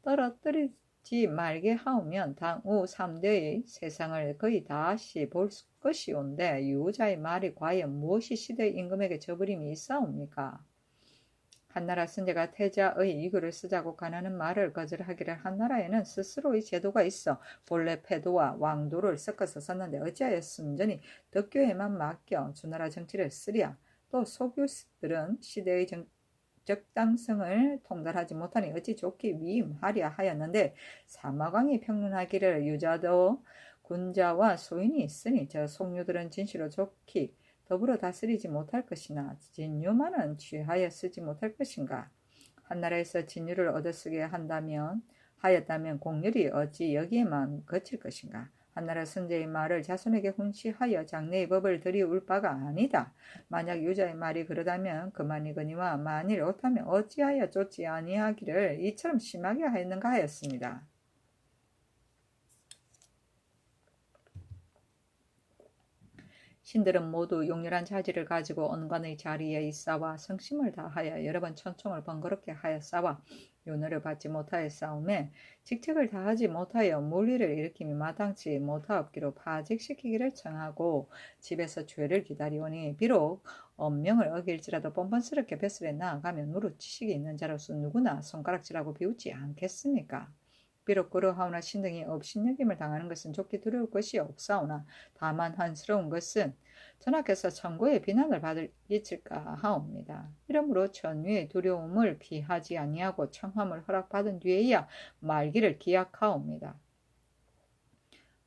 떨어뜨리지 말게 하오면 당후 3대의 세상을 거의 다시 볼 것이온데 유자의 말이 과연 무엇이 시대의 임금에게 저버림이 있사옵니까? 한나라 선제가 태자의 이글을 쓰자고 가나는 말을 거절하기를 한나라에는 스스로의 제도가 있어 본래 패도와 왕도를 섞어서 썼는데 어찌하여 순전히 덕교에만 맡겨 주나라 정치를 쓰랴? 또 소교들은 시대의 적당성을 통달하지 못하니 어찌 좋게 위임하랴 하였는데 사마광이 평론하기를 유자도 군자와 소인이 있으니 저 속류들은 진실로 좋게 더불어 다스리지 못할 것이나 진유만은 취하여 쓰지 못할 것인가? 한나라에서 진유를 얻어쓰게 하였다면 공률이 어찌 여기에만 거칠 것인가? 한나라 선제의 말을 자손에게 훈시하여 장래의 법을 들이울 바가 아니다. 만약 유자의 말이 그러다면 그만이거니와 만일 옳다면 어찌하여 쫓지 아니하기를 이처럼 심하게 하였는가 하였습니다. 신들은 모두 용렬한 자질을 가지고 언관의 자리에 있사와 성심을 다하여 여러 번 천총을 번거롭게 하였사와 윤허를 받지 못하였사오매 직책을 다하지 못하여 물리를 일으킴이 마땅치 못하옵기로 파직시키기를 청하고 집에서 죄를 기다리오니 비록 엄명을 어길지라도 뻔뻔스럽게 뱃슬에 나아가면 무릇 지식이 있는 자로서 누구나 손가락질하고 비웃지 않겠습니까? 비록 그러하오나 신등이 업신여김을 당하는 것은 좋게 두려울 것이 없사오나 다만 한스러운 것은 전하께서 천고의 비난을 받을까 하옵니다. 이러므로 천위의 두려움을 피하지 아니하고 청함을 허락받은 뒤에야 말기를 기약하옵니다.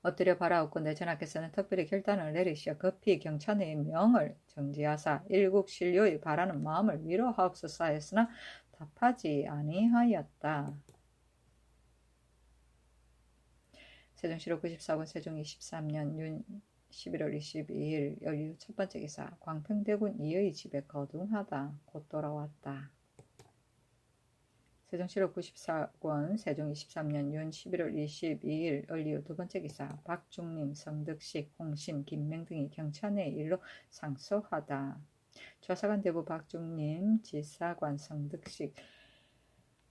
엎드려 바라옵건대 전하께서는 특별히 결단을 내리시어 급히 경찬의 명을 정지하사 일국신료의 바라는 마음을 위로하옵소서 하였으나 답하지 아니하였다. 세종시록 94권 세종 23년 윤 11월 22일 연휴 첫 번째 기사 광평대군 이의 집에 거둥하다 곧 돌아왔다. 세종시록 94권 세종 23년 윤 11월 22일 연휴 두 번째 기사 박중림, 성덕식, 홍심, 김맹 등이 경찬의 일로 상소하다. 좌사관 대부 박중림, 지사관 성덕식,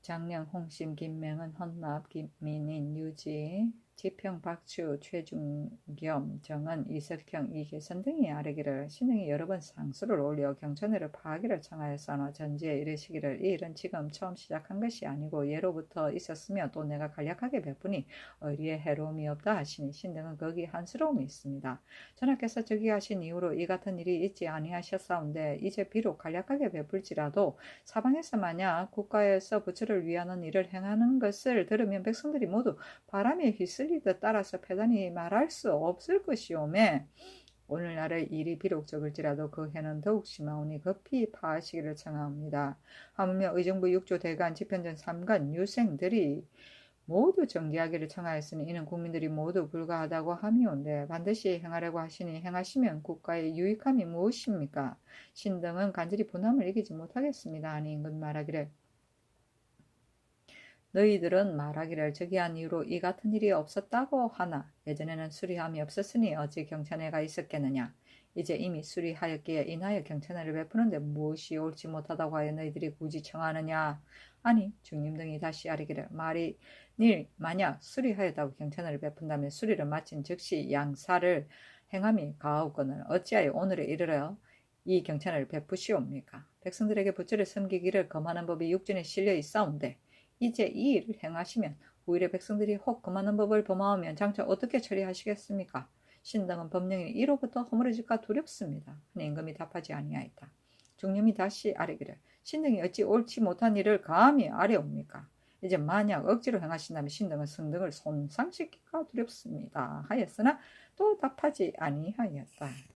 장령, 홍심, 김맹은 헌납, 김민인, 유지, 지평, 박추, 최중겸, 정은, 이석형, 이계선 등이 아뢰기를 신등이 여러 번 상수를 올려 경천회를 파하기를 청하였사오나 전지에 이르시기를 이 일은 지금 처음 시작한 것이 아니고 예로부터 있었으며 또 내가 간략하게 베푸니 의리에 해로움이 없다 하시니 신등은 거기 한스러움이 있습니다. 전하께서 저기 하신 이후로 이 같은 일이 있지 아니하셨사온데 이제 비록 간략하게 베풀지라도 사방에서 만약 국가에서 부처를 위하는 일을 행하는 것을 들으면 백성들이 모두 바람에 휘슬리듯 따라서 패단히 말할 수 없을 것이오매 오늘날의 일이 비록 적을지라도 그 해는 더욱 심하오니 급히 파하시기를 청하옵니다. 하물며 의정부 6조 대간 집현전 3간 유생들이 모두 정지하기를 청하였으니 이는 국민들이 모두 불가하다고 함이온데 반드시 행하려고 하시니 행하시면 국가의 유익함이 무엇입니까? 신등은 간절히 분함을 이기지 못하겠습니다. 하니 임금 말하기를 너희들은 말하기를 저기한 이후로 이 같은 일이 없었다고 하나 예전에는 수리함이 없었으니 어찌 경천회가 있었겠느냐. 이제 이미 수리하였기에 인하여 경천회를 베푸는데 무엇이 옳지 못하다고 하여 너희들이 굳이 청하느냐. 아니 중림 등이 다시 아뢰기를 말이 닐 만약 수리하였다고 경천회를 베푼다면 수리를 마친 즉시 양사를 행함이 가하옵거늘 어찌하여 오늘에 이르러 이 경천회를 베푸시옵니까. 백성들에게 부처를 섬기기를 금하는 법이 육준에 실려 있사온데 이제 이 일을 행하시면 후일에 백성들이 혹 금하는 법을 범하면 장차 어떻게 처리하시겠습니까? 신등은 법령이 이로부터 허물어질까 두렵습니다. 하니 임금이 답하지 아니하였다. 중림이 다시 아뢰기를 신등이 어찌 옳지 못한 일을 감히 아뢰옵니까? 이제 만약 억지로 행하신다면 신등은 성등을 손상시킬까 두렵습니다. 하였으나 또 답하지 아니하였다.